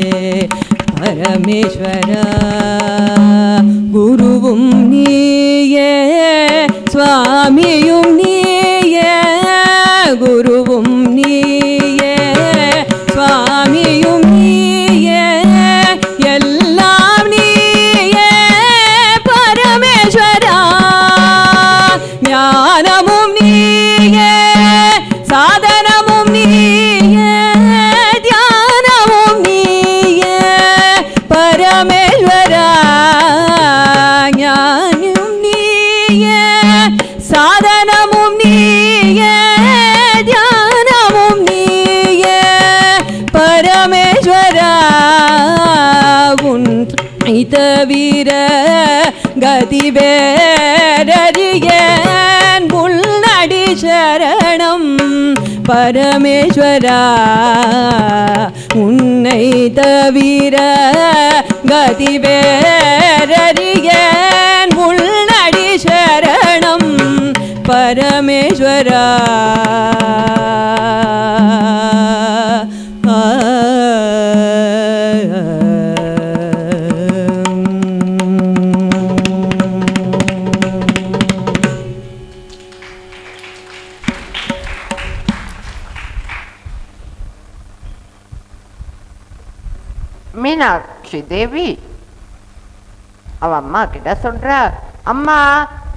பரமேஸ்வரா குருவும் நீயே சுவாமியும் நீயே குருவும் நீயே சுவாமியும் நீயே எல்லாம் நீயே பரமேஸ்வரா ஞானமும் நீயே சாதனமும் நீயே தியானமும் நீயே பரமேஸ்வரா ஞானம் நீயே சாதனமும் நீயே தியானமும் நீயே பரமேஸ்வரா உன்னை தவிர கதி வேறறியேன் உள்நடி சரணம் பரமேஸ்வரா உன்னை தவிர கதி வேறறியேன் உள்நடி சரணம் பரமேஸ்வரா
மீனாட்சி தேவி அவ அம்மா கிட்ட சொல்ற, அம்மா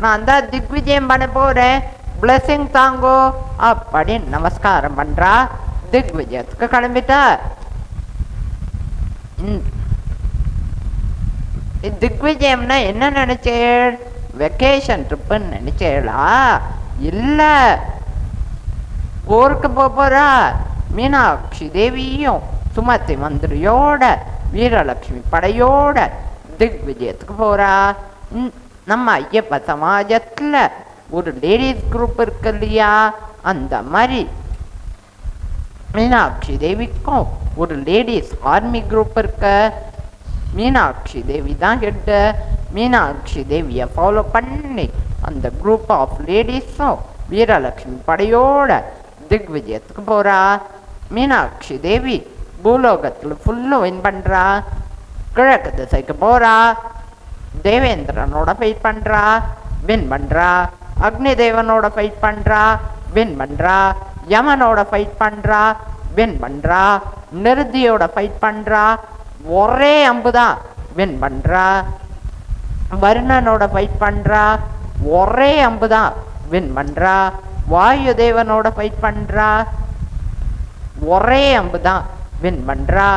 நான் தான் திக்விஜயம் பண்ண போறேன், பிளஸிங் தாங்கோ அப்படின்னு நமஸ்காரம் பண்றா. திக்விஜயத்துக்கு கிளம்பிட்டா. திக்விஜயம்னா என்ன நினைச்சேள்? வெக்கேஷன் ட்ரிப்புன்னு நினைச்சேளா? இல்ல, போருக்கு போறா. மீனாட்சி தேவியும் சுமதி மந்திரியோட வீரலட்சுமி படையோட திக்விஜயத்துக்கு போறா. நம்ம ஐயப்ப சமாஜத்துல ஒரு லேடிஸ் குரூப் இருக்கு இல்லையா, அந்த மாதிரி மீனாட்சி தேவிக்கும் ஒரு லேடிஸ் ஆர்மி குரூப் இருக்கு. மீனாட்சி தேவி தான் ஹெட்டு. மீனாட்சி தேவியை ஃபாலோ பண்ணி அந்த குரூப் ஆஃப் லேடிஸும் வீரலட்சுமி படையோட திக்விஜயத்துக்கு போறா. மீனாட்சி தேவி பூலோகத்தில் ஃபுல்லும் வின் பண்ணுறா. கிழக்கு திசைக்கு போகிறா. தேவேந்திரனோட ஃபைட் பண்ணுறா, வின் பண்ணுறா. அக்னி தேவனோட ஃபைட் பண்ணுறா, வின் பண்ணுறா. யமனோட ஃபைட் பண்ணுறா, வின் பண்ணுறா. நிருதியோட ஃபைட் பண்ணுறா, ஒரே அம்பு தான், வின் பண்ணுறா. வருணனோட ஃபைட் பண்ணுறா, ஒரே அம்பு தான், வின் பண்ணுறா. வாயு தேவனோட ஃபைட் பண்ணுறா, ஒரே அம்பு தான், வின் பண்றா.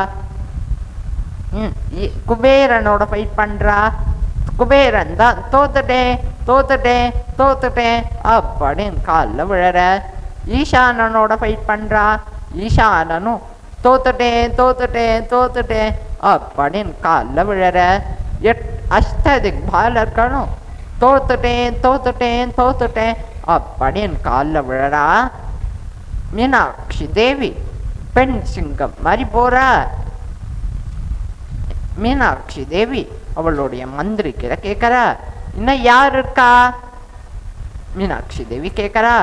குபேரனோட ஃபைட் பண்றா. குபேரன் தான் தோத்துட்டேன் அப்படின்னு காலில் விழற. ஈசானனோட ஃபைட் பண்றா. ஈசானனும் தோத்துட்டேன் அப்படின்னு காலில் விழற. அஷ்டதிக் பாலர்களும் தோத்துட்டேன் அப்படின்னு காலில் விழறா. மீனாட்சி தேவி பெண் சிங்கம் மாதிரி போறா. மீனாட்சி தேவி அவளுடைய மந்திரி கிட்ட கேட்கறா, இன்னும் யார் இருக்கா? மீனாட்சி தேவி கேட்கறா,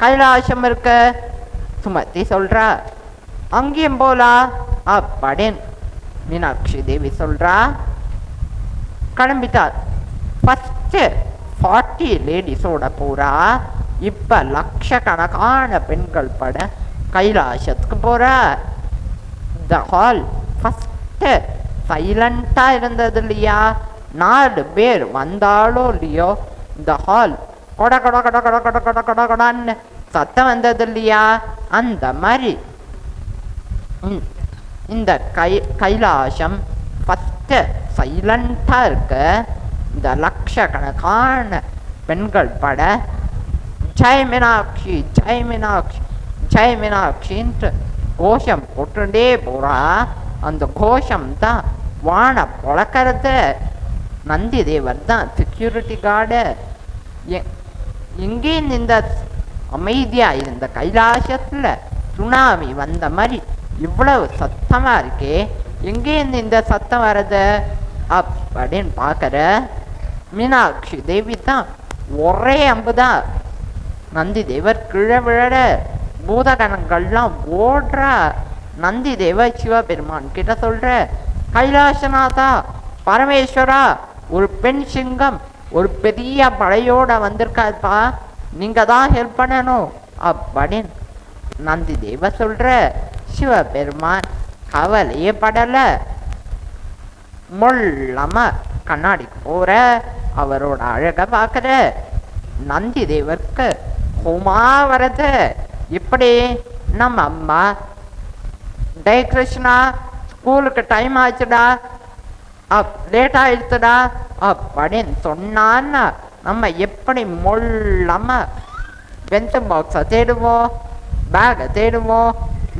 கைலாசம் இருக்க. சுமதி சொல்றா, அங்கேயும் போலா அப்படின்னு மீனாட்சி தேவி சொல்றா. கிளம்பிட்டா. ஃபர்ஸ்ட் 40 லேடிஸோட போறா. இப்ப லட்சக்கணக்கான பெண்கள் பட கைலாசத்துக்கு போறா. த ஹால் ஃபர்ஸ்ட் சைலண்டா இருந்தது இல்லையா, 4 பேர் வந்தாலோ இல்லையோ இந்த ஹால் கொட கொட கொட கொட கொட கொட கொட கொடான்னு சத்தம் வந்தது இல்லையா, அந்த மாதிரி இந்த கைலாசம் பத்து சைலண்டாக இருக்க இந்த லட்சக்கணக்கான பெண்கள் பட ஜெய் மீனாட்சி ஜெய் மீனாட்சி ஜெய் மீனாட்சின்ட்டு கோஷம் போட்டுட்டே போகிறா. அந்த கோஷம் தான் வான பொழக்கிறது. நந்தி தேவர் தான் செக்யூரிட்டி கார்டு. எங்கேயும் இந்த அமைதியாக இருந்த கைலாசத்தில் சுனாமி வந்த மாதிரி இவ்வளவு சத்தமாக இருக்கே, எங்கேருந்து இந்த சத்தம் வர்றது அப்படின்னு பார்க்குற மீனாட்சி தேவி தான் ஒரே அம்புதான். நந்தி தேவர் கீழே விழற, பூதகணங்கள்லாம் ஓடுறா. நந்தி தேவர் சிவபெருமான் கிட்ட சொல்ற, கைலாசநாதா பரமேஸ்வரா, ஒரு பெண் சிங்கம் ஒரு பெரிய படையோட வந்திருக்காப்பா, நீங்க தான் ஹெல்ப் பண்ணணும் அப்படின்னு நந்தி தேவ சொல்ற. சிவபெருமான் கவலையே படல, மொல்லம கண்ணாடிக்கு போற, அவரோட அழக பார்க்குற. நந்தி தேவருக்கு கோமா வரது. இப்படி நம்ம அம்மா, டே கிருஷ்ணா ஸ்கூலுக்கு டைம் ஆச்சுடா, லேட் ஆயிடுச்சுடா அப்படின்னு சொன்னான்னா நம்ம எப்படி மொல்லம பென்சில் பாக்ஸை தேடுவோம், பேக்கை தேடுவோம்,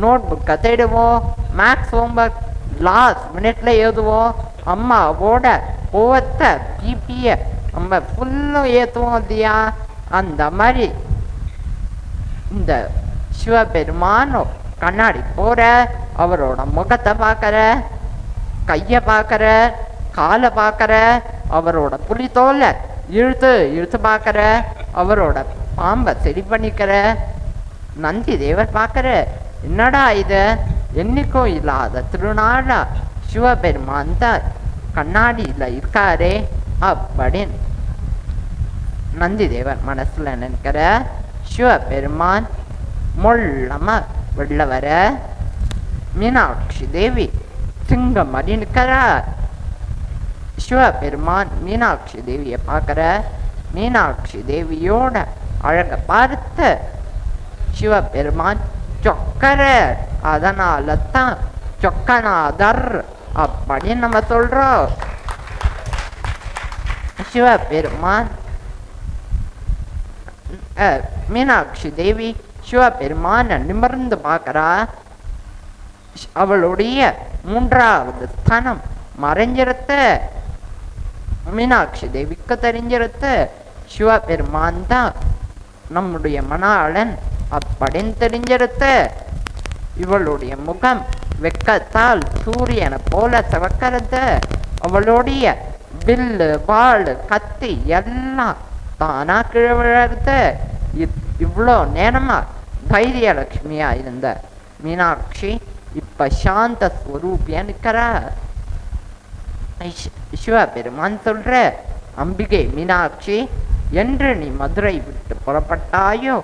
நோட் புக்கை தேடுவோம், மேக்ஸ் ஹோம்ஒர்க் லாஸ்ட் மினிட்ல எழுதுவோம். அம்மாவோட கோவத்தை பிபியை நம்ம ஃபுல்லும் ஏற்றுவோம் இல்லையா? அந்த மாதிரி இந்த சிவபெருமானோ கண்ணாடி போகிற, அவரோட முகத்தை பார்க்குற, கையை பார்க்குற, காலை பார்க்குற, அவரோட புலித்தோலை இழுத்து பார்க்குற, அவரோட பாம்பை சரி பண்ணிக்கிற. நந்தி தேவர் பார்க்குற, என்னடா இது என்னைக்கும் இல்லாத திருநாளா சிவபெருமான் தான் கண்ணாடியில் இருக்காரே அப்படின்னு நந்தி தேவர் மனசில் நினைக்கிற. சிவபெருமான் மொல்லம வெளில வர, மீனாட்சி தேவி சிங்கம் மாதிரி நிற்கிறா. சிவபெருமான் மீனாட்சி தேவியை பார்க்குற. மீனாட்சி தேவியோட அழகை பார்த்து சிவபெருமான் சொக்கர, அதனால தான் சொக்கநாதர் அப்படின்னு நம்ம சொல்றோம். சிவபெருமான் மீனாட்சி தேவி சிவபெருமான நிமிர்ந்து பார்க்குறா. அவளுடைய மூன்றாவது ஸ்தானம் மறைஞ்சிருத்த. மீனாட்சி தேவிக்கு தெரிஞ்சிருத்த சிவபெருமான் தான் நம்முடைய மணாளன் அப்படின்னு தெரிஞ்சிருத்த. இவளுடைய முகம் வெக்கத்தால் சூரியனை போல சிவக்கிறது. அவளுடைய வில்லு வாள் கத்தி எல்லாம் தானா கீழே விழறது. இவ்வளோ நேரமா தைரியலட்சுமியா இருந்த மீனாட்சி இப்ப சாந்த ஸ்வரூபியா நிற்கிறா. சிவபெருமான் சொல்ற, அம்பிகை மீனாட்சி, என்று நீ மதுரை விட்டு புறப்பட்டாயோ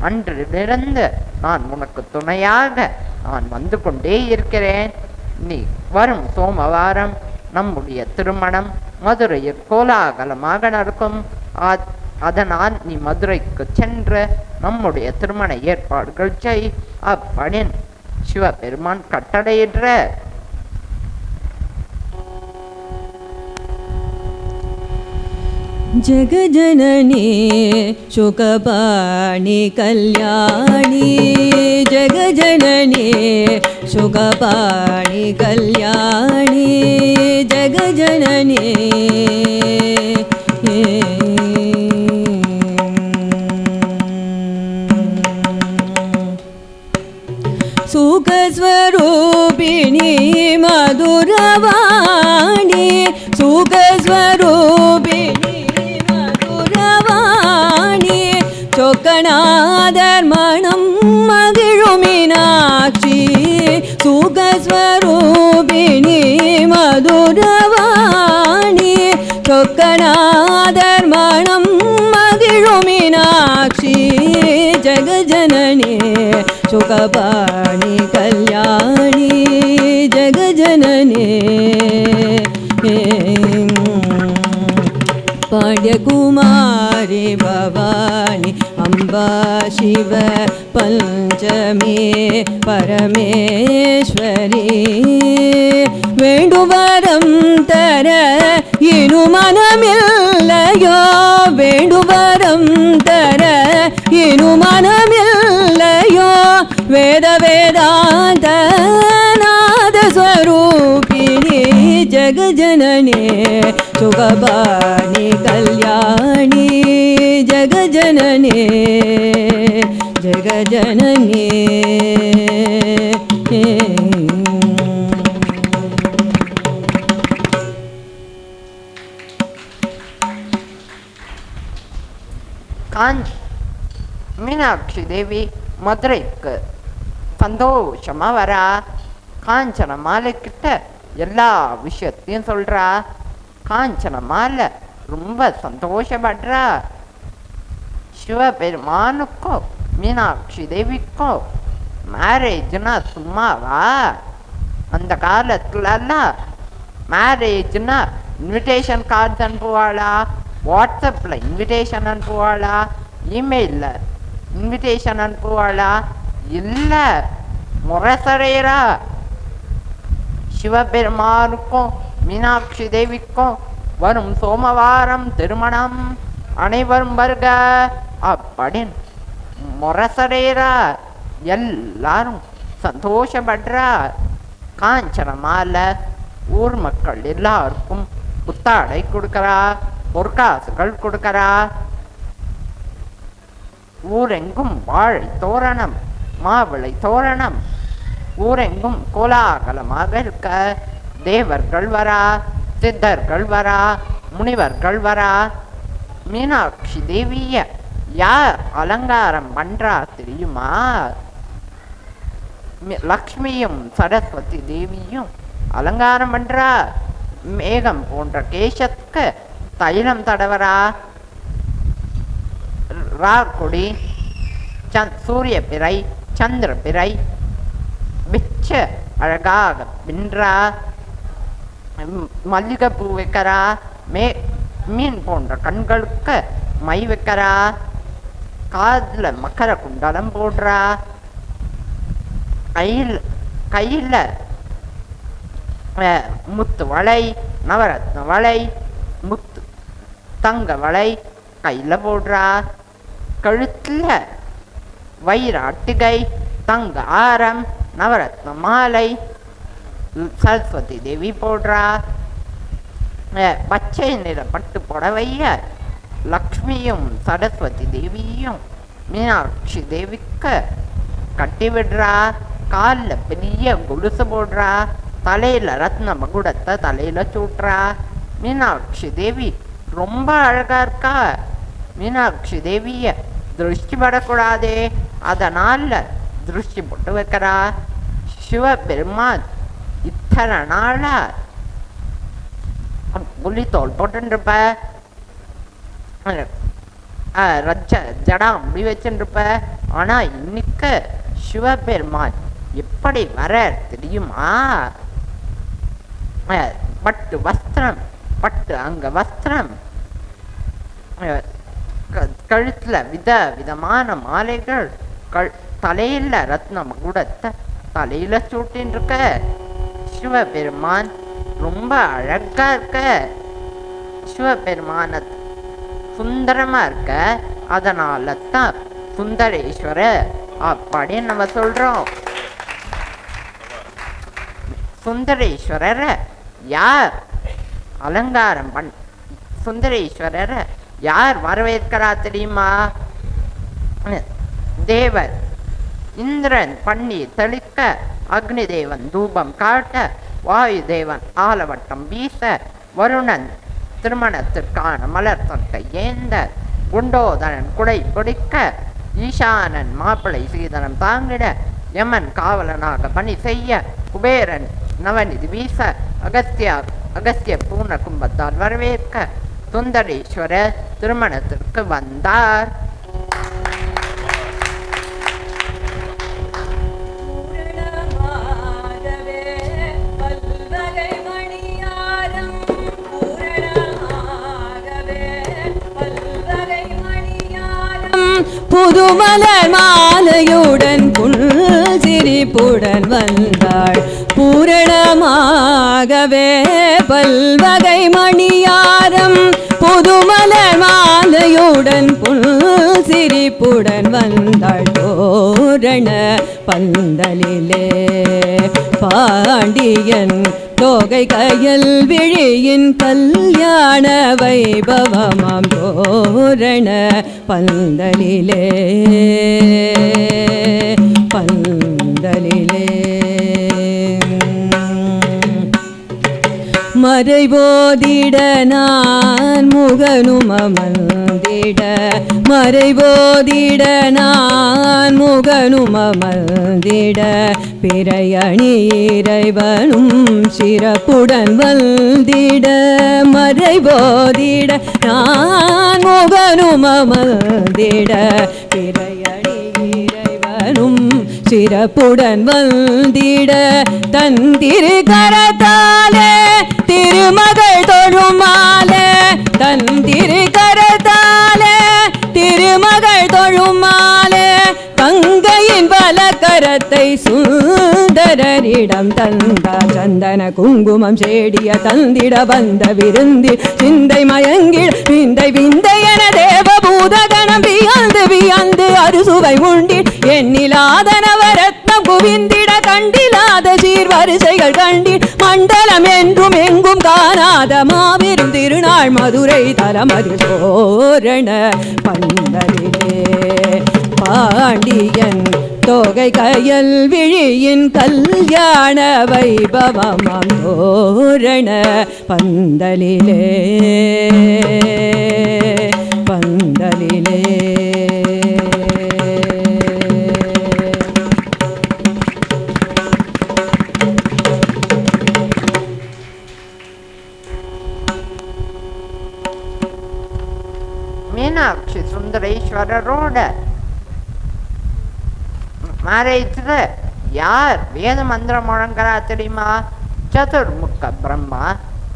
அன்றிலிருந்து நான் உனக்கு துணையாக நான் வந்து கொண்டே இருக்கிறேன். நீ வரும் சோமவாரம் நம்முடைய திருமணம் மதுரையில் கோலாகலமாக நடக்கும். அதனால் நீ மதுரைக்கு சென்று நம்முடைய திருமண ஏற்பாடுகள் செய் அப்படின்னு சிவபெருமான் கட்டளையிடுற.
जगजननी शुकपाणि कल्याणी, जगजननी शुकपाणि कल्याणी, जगजननी सुखस्वरूपिणी मधुरवाणी, सुखस्वरूपिणी மதுரவாணி, சொக்கநாதர்மணம் மகிழும் மீனாட்சி, சுகஸ்வரூபிணி மதுரவாணி, சொக்கநாதர்மணம் மகிழும் மீனாட்சி, ஜெகஜனனி சுகபாணி கல்யாணி, ஜெகஜனனி पांड्यकुमारी भवानी अम्ब சம்பா சிவ பஞ்சமே பரமேஸ்வரி வேண்டுவரம் தர இனு மனமில்லையோ வேண்டுவரம் தர இனு மனமில்லையோ வேத வேதாந்த நாத ஸ்வரூபிணி ஜகஜனனி சுகபாணி கல்யாணி ஜகஜனனி ஜகஜனனி
மீனாட்சி தேவி மதுரைக்கு சந்தோஷமா வரா. காஞ்சன மாலை கிட்ட எல்லா விஷயத்தையும் சொல்றா. காஞ்சன மாலை ரொம்ப சந்தோஷப்படுறா. சிவபெருமானுக்கும் மீனாட்சி தேவிக்கும் மேரேஜ்னா சும்மாவா? அந்த காலத்துலலாம் மேரேஜ்னா இன்விடேஷன் கார்டு அனுப்புவாளா, வாட்ஸ்அப்பில் இன்விடேஷன் அனுப்புவாளா, இமெயிலில் இன்விடேஷன் அனுப்புவாளா? இல்லை, முரசரேரா. சிவபெருமானுக்கும் மீனாட்சி தேவிக்கும் வரும் சோமவாரம் திருமணம், அனைவரும் வருக அப்படின்னு முரசரேரா. எல்லாரும் சந்தோஷப்படுறா. காஞ்சன மாலை ஊர் மக்கள் எல்லாருக்கும் புத்தாடை கொடுக்கறா, பொற்காசுகள் கொடுக்கறா. ஊரெங்கும் வாழை தோரணம், மாவிளை தோரணம், ஊரெங்கும் கோலாகலமாக இருக்க தேவர்கள் வரா, சித்தர்கள் வரா, முனிவர்கள் வரா. மீனாட்சி தேவிய யார் அலங்காரம் பண்றா தெரியுமா? லக்ஷ்மியும் சரஸ்வதி தேவியும் அலங்காரம் பண்றா. மேகம் போன்ற கேசத்துக்கு தைலம் தடவரா. ராக்கொடி, சூரிய பிறை, சந்திர பிறை வச்ச அழகாக பின்றா. மல்லிகைப்பூ வைக்கிறா. மீன் போன்ற கண்களுக்கு மை வைக்கிறா. காதில் மக்கர குண்டலம் போடுறா. கையில் முத்து வளை, நவரத்ன வளை, முத்து தங்க வளை கையில் போடுறா. கழுத்தில் வைர அட்டிகை, தங்க ஆரம், நவரத்ன மாலை சரஸ்வதி தேவி போடுறா. பச்சை நிற பட்டு புடவைய லக்ஷ்மியும் சரஸ்வதி தேவியும் மீனாட்சி தேவிக்கு கட்டி விடுறா. காலில் பெரிய கொலுசு போடுறா. தலையில் ரத்ன மகுடத்தை தலையில் சூட்டுறா. மீனாட்சி தேவி ரொம்ப அழகா இருக்கா. மீனாட்சி தேவிய திருஷ்டி படக்கூடாதே, அதனால திருஷ்டி போட்டு வைக்கிறா. சிவபெருமான் இத்தனை நாளா புலித்தோல் போட்டுருப்ப, ஜடா முடி வச்சுருப்ப. ஆனா இன்னைக்கு சிவபெருமான் எப்படி வர தெரியுமா? பட்டு வஸ்திரம், பட்டு அங்க வஸ்திரம், கழுத்துல விதமான மாலைகள், தலையில ரத்ன மகுடத்தை தலையில சூட்டின்னு இருக்க. சிவபெருமான் ரொம்ப அழகா இருக்க. சிவபெருமான சுந்தரமா இருக்க. அதனால தான் சுந்தரேஸ்வரர் அப்படின்னு நம்ம சொல்றோம். சுந்தரேஸ்வரரை யார் அலங்காரம் சுந்தரேஸ்வரரை யார் வரவேற்கிறா தெரியுமா? தேவர் இந்திரன் பன்னீர் தெளிக்க, அக்னி தேவன் தூபம் காட்ட, வாயு தேவன் ஆலவட்டம் வீச, வருணன் திருமணத்திற்கான மலர் தொட்டை ஏந்த, குண்டோதரன் குடை பிடிக்க, ஈசானன் மாப்பிளை சீதனம் தாங்கிட, யமன் காவலனாக பணி செய்ய, குபேரன் நவநிதி வீச, அகஸ்திய பூர்ண கும்பத்தால் வரவேற்க, சுந்தரேஸ்வரர் திருமணத்திற்கு வந்தார்.
புது புதுமலர் மாலையுடன் புன்சிரிப்புடன் வந்தாள் பூரணமாகவே பல்வகை மணியாரம் புதுமலர் மாலையுடன் புன்சிரிப்புடன் வந்தாள் தோரண பந்தலிலே பாண்டியன் தோகை கயல் விழியின் கல்யாண வைபவமாம் தோரண பந்தலிலே பந்தலிலே மறைபோதிட நான் முகனும் அமர்ந்திட மறைபோதிட நான் முகனும் அமர்ந்திட பிறையணி இறைவனும் சிறப்புடன் வந்திட மறைபோதிட நான் முகனும் அமர்ந்திட பிறையணி இறைவனும் சிறப்புடன் வந்திட தன் திருக்கரத்தாலே திருமகள் தொழுமாலே தன் திருக்கரத்தாலே திருமகள் தொழுமாலே கங்கையின் பலகரத்தை சுந்தரரிடம் தந்தார் சந்தன குங்குமம் சேடிய தந்திட வந்த விருந்தில் சிந்தை மயங்கில் விந்தை விந்தை என தேவபூதகணம் வியந்து வியந்து அறுசுவை உண்டில் எண்ணிலாத நவரத்னம் குவிந்திட கண்டிலாத சீர்வரிசைகள் கண்டில் மண்டலம் என்றும் எங்கும் காணாத மாபெரும் திருநாள் மதுரை தலமது தோரண பந்தலிலே பாண்டியன் தோகை கயல் விழியின் கல்யாண வைபவமாம் தோரண பந்தலிலே பந்தலிலே
மீனாட்சி சுந்தரேஸ்வரரோட மேரேஜ்ல யார் வேத மந்திரம் முழங்குறா தெரியுமா? சதுர்முக பிரம்மா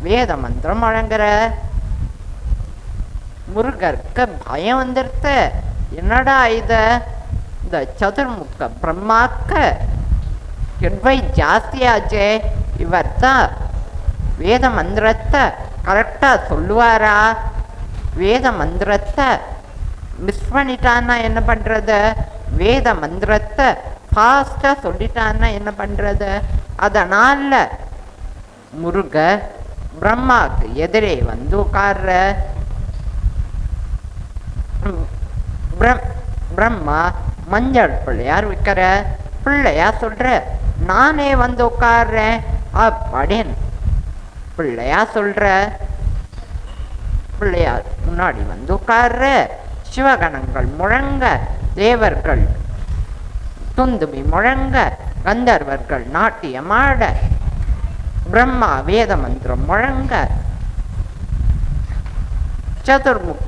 வேத மந்திரம் முழங்குற. முருகருக்கு பயம் வந்துருத்து. என்னடா இந்த சதுர்முக பிரம்மாக்கு அட்வைஸ் ஜாஸ்தியாச்சே, இவர் தான் வேத மந்திரத்தை கரெக்டா சொல்லுவாரா? வேத மந்திரத்தை மிஸ் பண்ணிட்டான்னா என்ன பண்றது? வேத மந்திரத்தை ஃபாஸ்டா சொல்லிட்டான்னா என்ன பண்றது? அதனால முருக பிரம்மாக்கு எதிரே வந்து உட்கார்ற. பிரம்மா மஞ்சள் பிள்ளையார் வைக்கிற. பிள்ளையா சொல்ற நானே வந்து உட்கார்றேன் அப்படின்னு பிள்ளையா சொல்ற. பிள்ளையார் முன்னாடி வந்து உட்கார்ற. சிவகணங்கள் முழங்க, தேவர்கள் துந்துபி முழங்க, கந்தர்வர்கள் நாட்டியமாட, பிரம்மா வேத மந்திரம் முழங்க, சதுர்முக்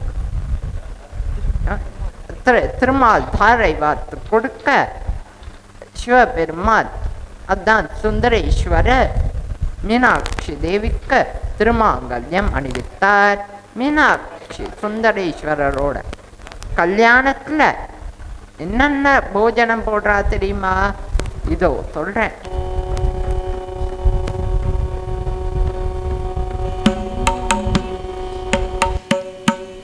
திருமால் தாரை வார்த்து கொடுக்க, சிவபெருமான் அதான் சுந்தரேஸ்வரர் மீனாட்சி தேவிக்கு திருமாங்கல்யம் அணிவித்தார். மீனாட்சி சுந்தரேஸ்வரரோட கல்யாணத்துல என்னென்ன போஜனம் போடுறா தெரியுமா? இதோ சொல்றேன்.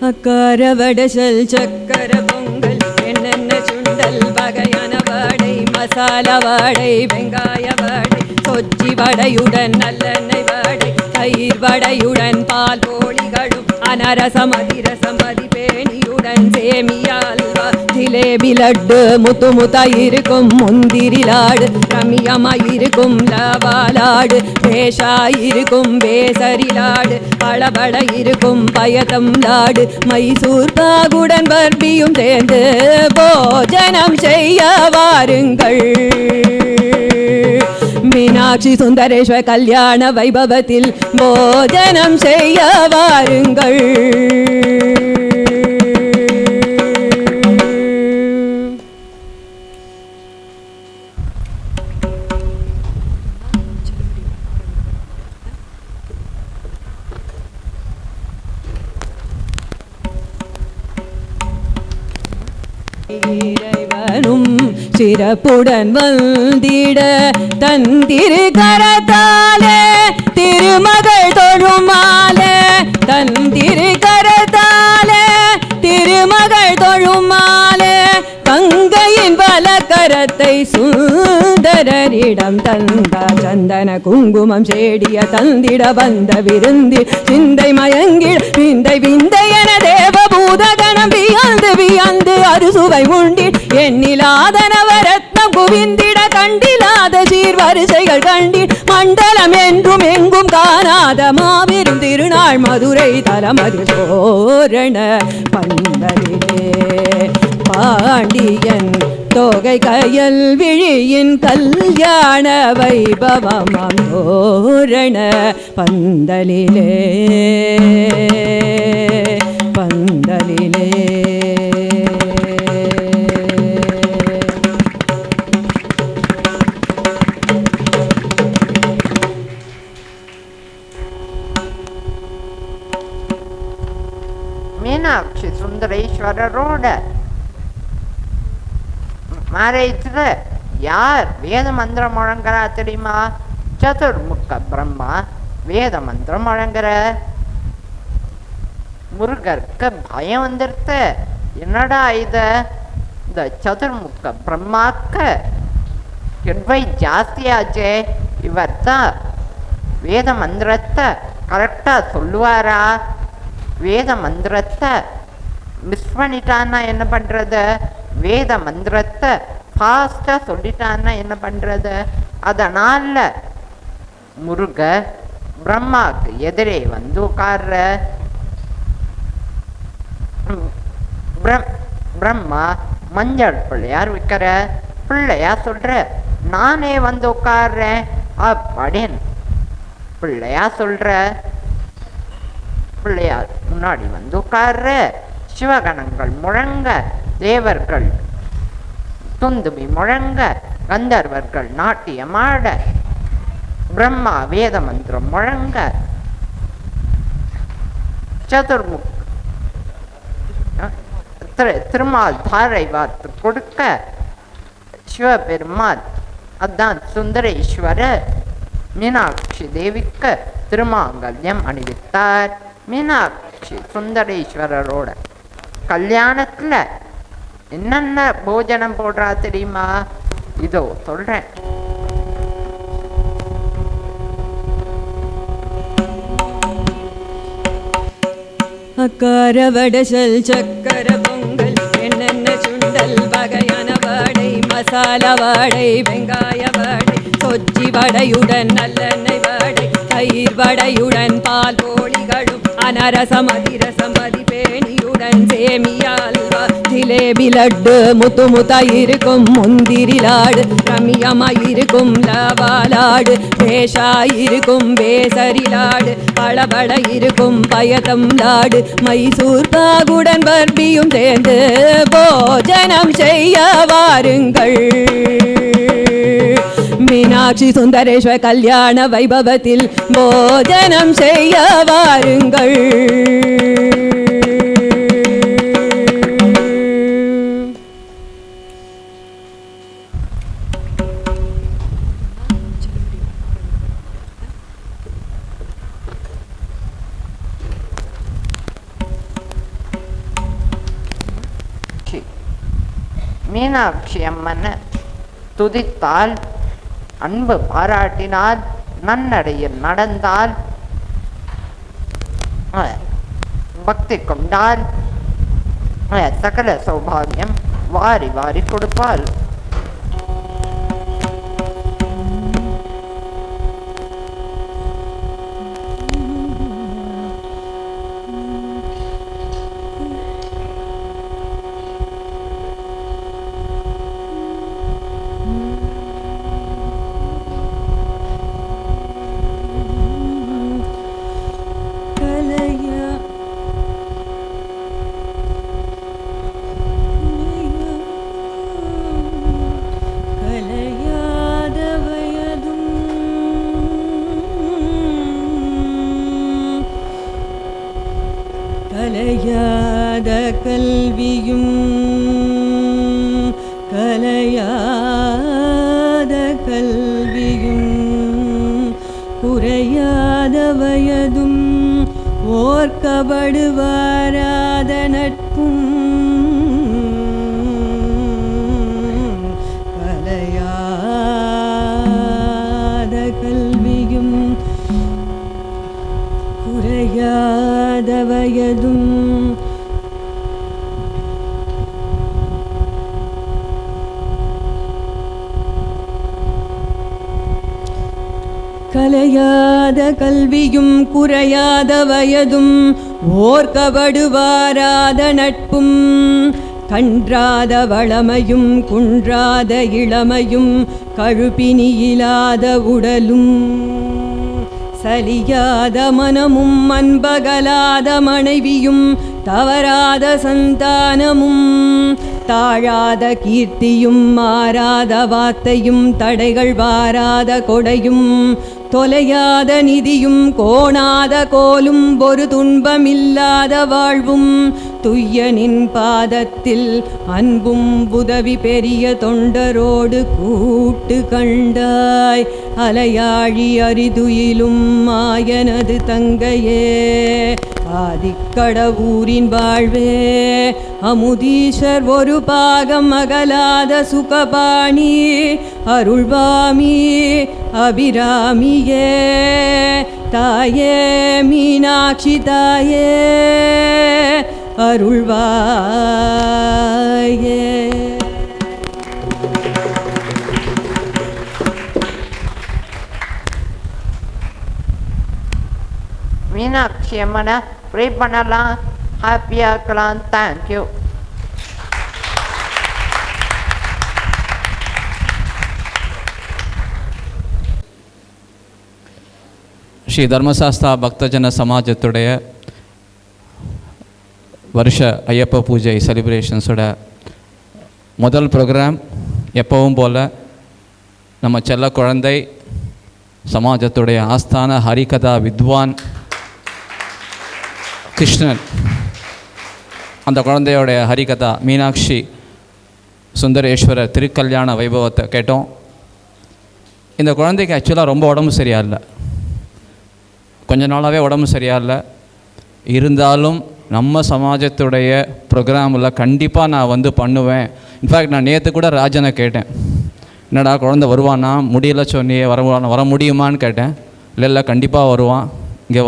அக்கார வடசல் சக்கர பொங்கல் என்னென்ன சுண்டல் வகையான வடை மசாலா வடை வெங்காய வடை கொச்சி வடையுடன் நல்லெண்ணெய் வடை தயிர் வடையுடன் பால் போளிகளும் அனரசம் அதிரசம் மதிப்பேணியுடன் சேமியா அல்வா ஜிலேபி லட்டு முத்து முத்தா இருக்கும் முந்திரி லாடு ரம்யமா இருக்கும் லவா லாடு பேஷா இருக்கும் பேசரி லாடு பளபள இருக்கும் பயத்தம் லாடு மைசூர் பாகுடன் பர்பியும் சேர்ந்து போஜனம் செய்ய வாருங்கள். மீனாட்சி சுந்தரேஸ்வர கல்யாண வைபவத்தில் போஜனம் செய்ய வாருங்கள். இறைவனும் சிறப்புடன் வந்திட தந்திரு கரத்தாலே திருமகள் தொழுமாலே தந்திரு கரத்தாலே திருமகள் தொழுமாலே கங்கையின் வலக்கரத்தை சுந்தரரிடம் தந்த சந்தன குங்குமம் சேடிய தந்திட வந்த விருந்தி சிந்தை மயங்கிட விந்தை விந்தை என தேவபூத கணம் வியந்து வியந்து அறுசுவை உண்டி எண்ணிலாத நவரத்னம் குவிந்திட கண்டிலாத சீர்வரிசைகள் கண்டி மண்டலம் என்றும் எங்கும் காணாத மாபெரும் திருநாள் மதுரை தலமதி தோரண பந்தலிலே பாண்டியன் தோகை கயல் விழியின் கல்யாண வைபவமாம் தோரண பந்தலிலே பந்தலிலே
மீனாட்சி சுந்தரேஸ்வரரோட மேரேஜ்ல யார் வேத மந்திரம் முழங்குறா தெரியுமா? சதுர்முக பிரம்மா வேத மந்திரம் முழங்குற. முருகருக்கு பயம் வந்துருத்து. என்னடா இந்த சதுர்முக பிரம்மாக்கு அட்வைஸ் ஜாஸ்தியாச்சே, இவர் தான் வேத மந்திரத்தை கரெக்டா சொல்லுவாரா? வேத மந்திரத்தை மிஸ் பண்ணிட்டான்னா என்ன பண்றது? வேத மந்திரத்தை ஃபாஸ்டா சொல்லிட்டான்னா என்ன பண்றது? அதனால முருக பிரம்மாக்கு எதிரே வந்து உட்கார்ற. பிரம்மா மஞ்சள் பிள்ளையார் வைக்கிற. பிள்ளையா சொல்ற நானே வந்து உட்கார்றேன் அப்படின்னு பிள்ளையா சொல்ற. பிள்ளையார் முன்னாடி வந்து உட்கார்ற. சிவகணங்கள் முழங்க, தேவர்கள் துந்துபி முழங்க, கந்தர்வர்கள் நாட்டியமாட, பிரம்மா வேத மந்திரம் முழங்க, சதுர்முக திருமால் தாரை வார்த்து கொடுக்க, சிவபெருமான் அதான் சுந்தரேஸ்வரர் மீனாட்சி தேவிக்கு திருமாங்கல்யம் அணிவித்தார். மீனாட்சி சுந்தரேஸ்வரரோட கல்யாணத்துல என்னென்ன போஜனம் போடுறா தெரியுமா? இதோ சொல்றேன்.
அக்கார வடசல் சக்கர பொங்கல் என்னென்ன சுண்டல் வகையான வடை, மசாலா வடை, வெங்காய வடை, கொச்சி வடையுடன் நல்லெண்ணெய் வடை, தயிர் வடையுடன் பால் போளிகளும், அனரசம் அதிரசம் அதிபேணியுடன் சேமியா அல்வா, ஜிலேபி லட்டு முத்து முத்தாயிருக்கும், முந்திரி லாடு ரம்யமாயிருக்கும், லவாலாடு பேஷாயிருக்கும், பேசரி லாடு பளபள இருக்கும், பயத்தம் லாடு மைசூர் பாகுடன் பர்பியும் சேர்ந்து போஜனம் செய்ய வாருங்கள். மீனாட்சி சுந்தரேஸ்வர கல்யாண வைபவத்தில் போஜனம் செய்ய வாருங்கள்.
மீனாட்சி அம்மனை துதித்தால், அன்பு பாராட்டினால், நன்னடையில் நடந்தால், பக்தி கொண்டால் சகல சௌபாகியம் வாரி வாரி கொடுப்பாள். கல்வியும்
வயதும் ஓர்க்கபடுவாராத நட்பும் கலையாத கல்வியும் குறையாத வயதும் கலையாத கல்வியும் குறையாத வயதும் ஓர்க்கபடுவாராத நட்பும் கன்றாத வளமையும் குன்றாத இளமையும் கழுப்பினியிலாத உடலும் சலியாத மனமும் அன்பகலாத மனைவியும் தவறாத சந்தானமும் தாழாத கீர்த்தியும் மாறாத வார்த்தையும் தடைகள் வாராத கொடையும் தொலையாத நிதியும் கோணாத கோலும் ஒரு துன்பமில்லாத வாழ்வும் துய்யனின் பாதத்தில் அன்பும் உதவி பெரிய தொண்டரோடு கூட்டு கண்டாய் அலையாழி அரிதுயிலும் மாயனது தங்கையே ஆதிக்கடவூரின் வாழ்வே அமுதீஸ்வர் ஒரு பாகம் அகலாத சுகபாணி அருள்வாமி அபிராமியே தாயே மீனாட்சி தாயே அருள்வாயே.
மீனாட்சி அம்மனை ப்ரே பண்ணலாம், ஹாப்பியாக இருக்கலாம். தேங்க்யூ.
ஸ்ரீ தர்மசாஸ்தா பக்தஜன சமாஜத்துடைய வருஷ ஐயப்ப பூஜை செலிப்ரேஷன்ஸோட முதல் ப்ரோக்ராம் எப்பவும் போல் நம்ம செல்ல குழந்தை சமாஜத்துடைய ஆஸ்தான ஹரிகதா வித்வான் கிருஷ்ணன், அந்த குழந்தையோடைய ஹரிகதா மீனாட்சி சுந்தரேஸ்வரர் திருக்கல்யாண வைபவத்தை கேட்டோம். இந்த குழந்தைக்கு ஆக்சுவலாக ரொம்ப உடம்பு சரியா இல்லை, கொஞ்ச நாளாகவே உடம்பு சரியா இல்லை. இருந்தாலும் நம்ம சமாஜத்துடைய ப்ரோக்ராமில் கண்டிப்பாக நான் பண்ணுவேன். இன்ஃபேக்ட் நான் நேற்று கூட ராஜனை கேட்டேன், என்னடா குழந்தை வருவானா, முடியல சொன்னியே, வர முடியுமான்னு கேட்டேன். இல்லை கண்டிப்பாக வருவான், இங்கே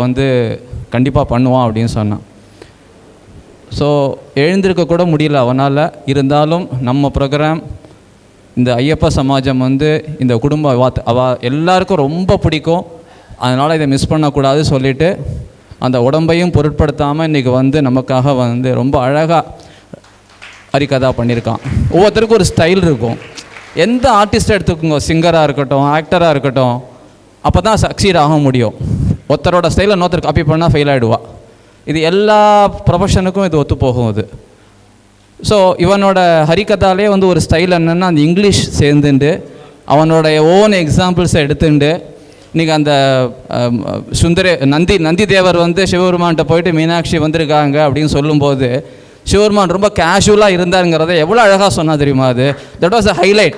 கண்டிப்பாக பண்ணுவான் அப்படின்னு சொன்னான். ஸோ எழுந்திருக்க கூட முடியல அவனால். இருந்தாலும் நம்ம ப்ரோக்ராம் இந்த ஐயப்ப சமாஜம் இந்த குடும்ப எல்லாருக்கும் ரொம்ப பிடிக்கும். அதனால் இதை மிஸ் பண்ணக்கூடாது சொல்லிவிட்டு அந்த உடம்பையும் பொருட்படுத்தாமல் இன்றைக்கி நமக்காக ரொம்ப அழகாக ஹரிகதா பண்ணியிருக்கான். ஒவ்வொருத்தருக்கும் ஒரு ஸ்டைல் இருக்கும். எந்த ஆர்டிஸ்ட்டை எடுத்துக்கோங்க, சிங்கராக இருக்கட்டும், ஆக்டராக இருக்கட்டும், அப்போ தான் சக்சீட் ஆக முடியும். ஒருத்தரோட ஸ்டைலை இன்னொருத்தர் காப்பி பண்ணால் ஃபெயில் ஆகிடுவா. இது எல்லா ப்ரொஃபஷனுக்கும் இது ஒத்து போகும். இது ஸோ இவனோட ஹரிகதாலே ஒரு ஸ்டைல் என்னென்னா, அந்த இங்கிலீஷ் சேர்ந்துண்டு அவனோடைய ஓன் எக்ஸாம்பிள்ஸை எடுத்துட்டு இன்றைக்கி அந்த நந்தி தேவர் சிவபெருமான்கிட்ட போயிட்டு மீனாட்சி வந்திருக்காங்க அப்படின்னு சொல்லும்போது சிவபெருமான் ரொம்ப கேஷுவலாக இருந்தாருங்கிறத எவ்வளோ அழகாக சொன்னால் தெரியுமா? அது தட் வாஸ் அ ஹைலைட்.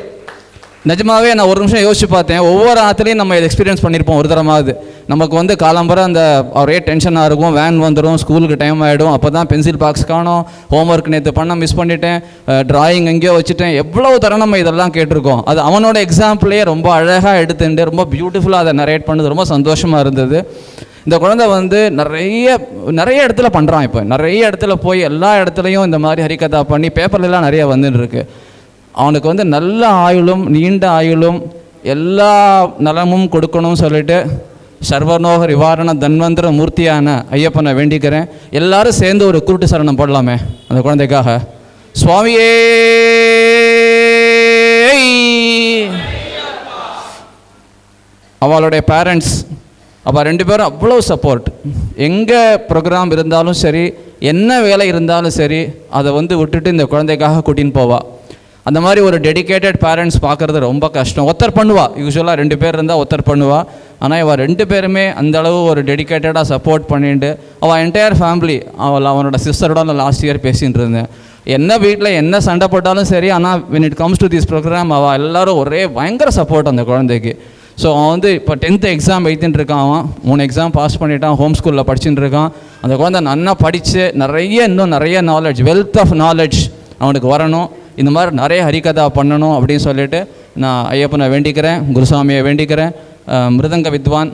நிஜமாகவே நான் ஒரு நிமிஷம் யோசிச்சு பார்த்தேன். ஒவ்வொரு ஆற்றுலையும் நம்ம இதை எக்ஸ்பீரியன்ஸ் பண்ணியிருப்போம் ஒரு தரமாவது. நமக்கு காலம்பரை அந்த ஒரே டென்ஷனாக இருக்கும், வேன் வந்துடும், ஸ்கூலுக்கு டைம் ஆகிடும், அப்போ தான் பென்சில் பாக்ஸ் காணும், ஹோம்ஒர்க் நேற்று பண்ண மிஸ் பண்ணிட்டேன், ட்ராயிங் எங்கேயோ வச்சுட்டேன், எவ்வளவு தரம் நம்ம இதெல்லாம் கேட்டிருக்கோம். அது அவனோட எக்ஸாம்பிளே ரொம்ப அழகாக எடுத்துட்டு ரொம்ப பியூட்டிஃபுல்லாக அதை நரேட் பண்ணது ரொம்ப சந்தோஷமாக இருந்தது. இந்த குழந்தை நிறைய இடத்துல பண்ணுறான். இப்போ நிறைய இடத்துல போய் எல்லா இடத்துலையும் இந்த மாதிரி ஹரிகதா பண்ணி பேப்பர்லாம் நிறைய வந்துட்டு இருக்கு. அவனுக்கு நல்ல ஆயுளும் நீண்ட ஆயுளும் எல்லா நலமும் கொடுக்கணும்னு சொல்லிட்டு சர்வநோக நிவாரண தன்வந்திர மூர்த்தியான ஐயப்பனை வேண்டிக்கிறேன். எல்லாரும் சேர்ந்து ஒரு குருட்டு சரணம் போடலாமே அந்த குழந்தைக்காக. சுவாமியே அவளுடைய பேரண்ட்ஸ் அவள் 2 பேரும் அவ்வளோ சப்போர்ட். எங்கே ப்ரோக்ராம் இருந்தாலும் சரி, என்ன வேலை இருந்தாலும் சரி, அதை விட்டுட்டு இந்த குழந்தைக்காக கூட்டின்னு போவாள். அந்த மாதிரி ஒரு டெடிக்கேட்டட் பேரண்ட்ஸ் பார்க்குறது ரொம்ப கஷ்டம். ஒருத்தர் பண்ணுவாள், யூஸ்வலாக 2 பேர் இருந்தால் ஒருத்தர் பண்ணுவாள். ஆனால் இவள் 2 பேருமே அந்தளவு ஒரு டெடிக்கேட்டடாக சப்போர்ட் பண்ணிட்டு அவள் என்டையர் ஃபேமிலி, அவனோட சிஸ்டரோட நான் லாஸ்ட் இயர் பேசிகிட்டு இருந்தேன். என்ன வீட்டில் என்ன சண்டை போட்டாலும் சரி, ஆனால் when it comes to this program அவள் எல்லோரும் ஒரே பயங்கர சப்போர்ட் அந்த குழந்தைக்கு. ஸோ அவன் வந்து இப்போ 10th எக்ஸாம் எழுதிட்டு இருக்கான். அவன் 3 எக்ஸாம் பாஸ் பண்ணிட்டான், ஹோம் ஸ்கூலில் படிச்சுட்டு இருக்கான். அந்த குழந்தை நல்லா படித்து இன்னும் நிறைய நாலேஜ், வெல்த் ஆஃப் நாலேஜ் அவனுக்கு வரணும். இந்த மாதிரி நிறைய ஹரிகதா பண்ணணும் அப்படின்னு சொல்லிட்டு நான் ஐயப்பனை வேண்டிக்கிறேன், குருசாமியை வேண்டிக்கிறேன். மிருதங்க வித்வான்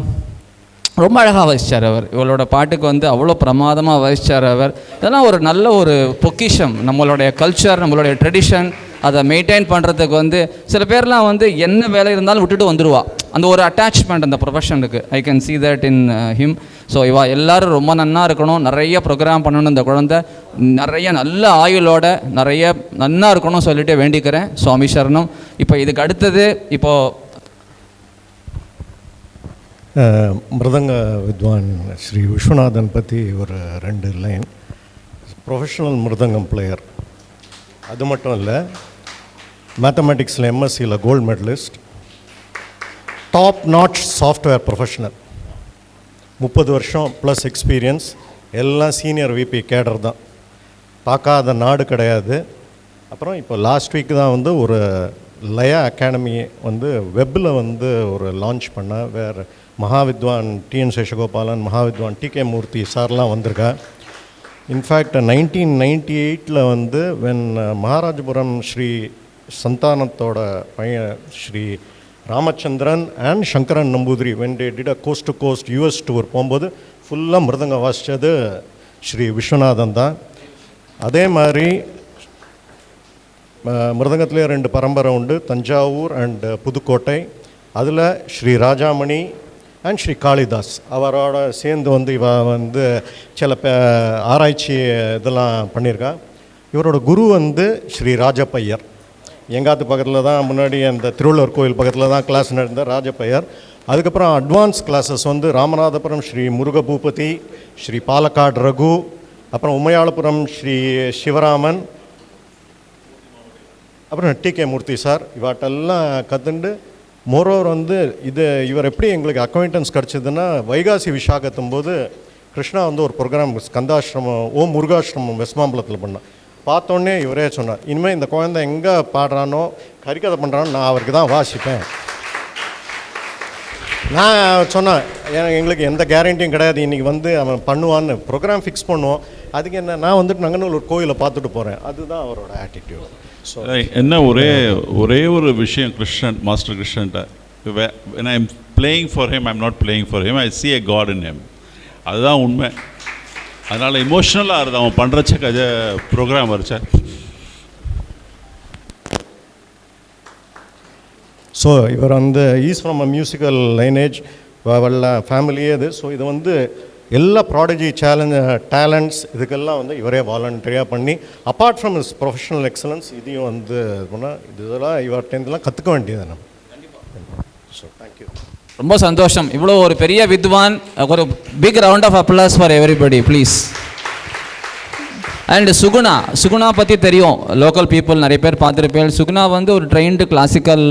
ரொம்ப அழகாக வசித்தார் அவர். இவளோட பாட்டுக்கு வந்து அவ்வளோ பிரமாதமாக வசித்தார் அவர். இதெல்லாம் ஒரு நல்ல ஒரு பொக்கிஷம். நம்மளுடைய கல்ச்சர், நம்மளுடைய ட்ரெடிஷன், அதை மெயின்டைன் பண்ணுறதுக்கு வந்து சில பேர்லாம் வந்து என்ன வேலை இருந்தாலும் விட்டுட்டு வந்துடுவா. அந்த ஒரு அட்டாச்மெண்ட் அந்த ப்ரொஃபஷனுக்கு I can see that in him. So இவா எல்லோரும் ரொம்ப நன்னா இருக்கணும், நிறைய ப்ரோக்ராம் பண்ணணும். இந்த குழந்தை நிறைய நல்ல ஆயுளோட நிறைய நன்னா இருக்கணும் சொல்லிட்டு வேண்டிக்கிறேன். சுவாமி சரணம். இப்போ இதுக்கு அடுத்தது இப்போது
மிருதங்க வித்வான் ஸ்ரீ விஸ்வநாதன் பற்றி ஒரு 2 லைன். ப்ரொஃபஷனல் மிருதங்கம் பிளேயர். அது மட்டும் இல்லை, மேத்தமெட்டிக்ஸில் எம்எஸ்சியில் gold medallist, top notch software professional, 30 வருஷம் ப்ளஸ் எக்ஸ்பீரியன்ஸ், எல்லாம் சீனியர் விபி கேடர் தான், பார்க்காத நாடு கிடையாது. அப்புறம் இப்போ லாஸ்ட் வீக் தான் வந்து ஒரு லயா அகாடமி வந்து வெப்பில் வந்து ஒரு லான்ச் பண்ண, வேறு மகாவித்வான் டிஎன் சேஷகோபாலன், மகாவித்வான் டிகே மூர்த்தி சார்லாம் வந்திருக்கா. இன்ஃபேக்ட் 1998 வந்து வென் மகாராஜபுரம் ஸ்ரீ சந்தானத்தோட பையன் Sri Ramachandran and Sankaran Namboothiri when they did a coast to coast US tour போகும்போது ஃபுல்லாக மிருதங்க வாசித்தது ஸ்ரீ விஸ்வநாதன் தான். அதே மாதிரி மிருதங்கத்திலே 2 பரம்பரை உண்டு, தஞ்சாவூர் அண்ட் புதுக்கோட்டை. அதில் ஸ்ரீ ராஜாமணி அண்ட் ஸ்ரீ காளிதாஸ் அவரோட சேர்ந்து வந்து இவ வந்து சில ஆராய்ச்சி இதெல்லாம் பண்ணியிருக்கா. இவரோட குரு வந்து ஸ்ரீ ராஜப்பையர். எங்காத்து பக்கத்தில் தான் முன்னாடி அந்த திருவள்ளுவர் கோயில் பக்கத்தில் தான் கிளாஸ் நடந்த ராஜப்பையர். அதுக்கப்புறம் அட்வான்ஸ் கிளாஸஸ் வந்து ராமநாதபுரம் ஸ்ரீ முருகபூபதி, ஸ்ரீ பாலக்காடு ரகு, அப்புறம் உமையாளபுரம் ஸ்ரீ சிவராமன், அப்புறம் டிகே மூர்த்தி சார். இவாட்டெல்லாம் கற்றுண்டு மோரோவர் வந்து இவர் எப்படி எங்களுக்கு அக்வைண்டன்ஸ் கிடச்சிதுன்னா, வைகாசி விசாகத்தும் போது கிருஷ்ணா வந்து ஒரு ப்ரோக்ராம் ஸ்கந்தாசிரமம் ஓம் முருகாசிரமம் வெஸ்மாம்பலத்தில் பண்ணான். பார்த்தோன்னே இவரே சொன்னார், இனிமேல் இந்த குழந்தை எங்கே பாடுறானோ ஹரிகதை பண்ணுறானோ நான் அவருக்கு தான் வாசிப்பேன். நான் சொன்னேன், எங்களுக்கு எந்த கேரண்டியும் கிடையாது, இன்றைக்கி வந்து அவன் பண்ணுவான்னு ப்ரோக்ராம் ஃபிக்ஸ் பண்ணுவோம். அதுக்கு என்ன, நான் வந்துட்டு நங்கநல்லூர் ஒரு கோயிலை பார்த்துட்டு போகிறேன். அதுதான் அவரோட ஆட்டிடியூட். ஸோ
என்ன ஒரே ஒரு விஷயம் கிருஷ்ணன், மாஸ்டர் கிருஷ்ணன்ட்ட, when I am playing for him, I am not playing for him, I see a God in him. அதுதான் உண்மை. அதனால் எமோஷ்னலாக இருது அவன் பண்ணுறச்ச ப்ரோக்ராம் வரைச்ச.
ஸோ இவர் வந்து is from a musical lineage, வல்ல ஃபேமிலியே இது. ஸோ இது வந்து எல்லா ப்ராடஜி டேலண்ட்ஸ் இதுக்கெல்லாம் வந்து இவரே வாலண்டரியாக பண்ணி, apart from is professional excellence, இதையும் வந்து பண்ணால் இதெல்லாம் இவர்கிட்டலாம் கற்றுக்க வேண்டியது நம்ம. So thank you.
ரொம்ப சந்தோஷம். இவ்வளோ ஒரு பெரிய வித்வான். ஒரு big round of applause for everybody please. And Suguna பற்றி தெரியும், லோக்கல் பீப்புள் நிறைய பேர் பார்த்துருப்பேன். சுகுணா வந்து ஒரு ட்ரெயின்டு கிளாசிக்கல்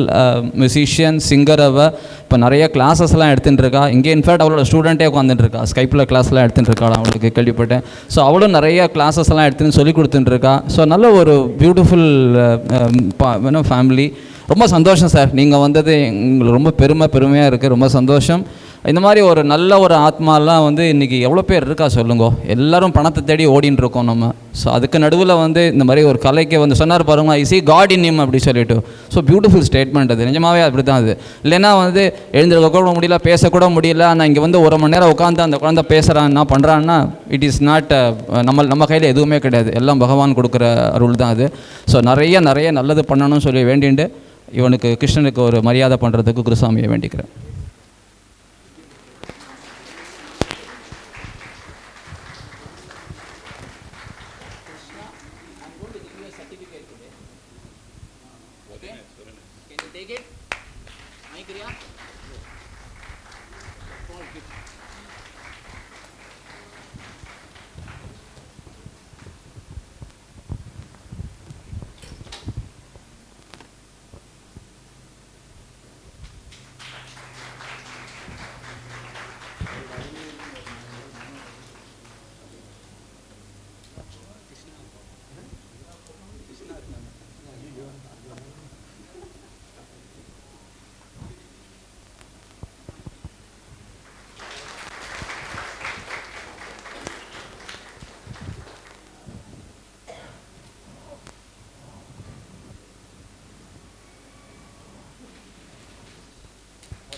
மியூசிஷியன், சிங்கர். இப்போ நிறைய கிளாஸஸ்லாம் எடுத்துகிட்டு இருக்கா. இங்கே இன்ஃபேக்ட் அவளோட ஸ்டூடெண்ட்டே உட்காந்துட்டு இருக்கா, ஸ்கைப்பில் கிளாஸ்லாம் எடுத்துகிட்டு இருக்கா, அவளுக்கு கேள்விப்பட்டேன். ஸோ அவளும் நிறைய கிளாஸஸ்லாம் எடுத்துன்னு சொல்லி கொடுத்துட்டு இருக்கா. ஸோ நல்ல ஒரு பியூட்டிஃபுல் ஃபேமிலி. ரொம்ப சந்தோஷம் சார், நீங்கள் வந்தது எங்களுக்கு ரொம்ப பெருமையாக இருக்குது. ரொம்ப சந்தோஷம். இந்த மாதிரி ஒரு நல்ல ஒரு ஆத்மாலாம் வந்து இன்றைக்கி எவ்வளோ பேர் இருக்கா சொல்லுங்க. எல்லோரும் பணத்தை தேடி ஓடின்னு இருக்கோம் நம்ம. ஸோ அதுக்கு நடுவில் வந்து இந்த மாதிரி ஒரு கலைக்கு வந்து சொன்னார் பாருங்க, ஐ சி காட் இன் ஹிம் அப்படி சொல்லிட்டு. ஸோ பியூட்டிஃபுல் ஸ்டேட்மெண்ட் அது, நிஜமாகவே அப்படி தான் அது. இல்லைன்னா வந்து எழுந்திருக்க கூட முடியல, பேசக்கூட முடியல. ஆனால் இங்கே வந்து 1 மணி நேரம் உட்காந்து அந்த குழந்தை பேசுகிறான்னா பண்ணுறான்னா, இட் இஸ் நாட் நம்ம கையில் எதுவுமே கிடையாது, எல்லாம் பகவான் கொடுக்குற அருள் தான் அது. ஸோ நிறைய நல்லது பண்ணணும்னு சொல்லி வேண்டிட்டு இவனுக்கு கிருஷ்ணனுக்கு ஒரு மரியாதை பண்ணுறதுக்கு குருசாமியை வேண்டிக்கிறேன்.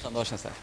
சந்தோஷம் சார்.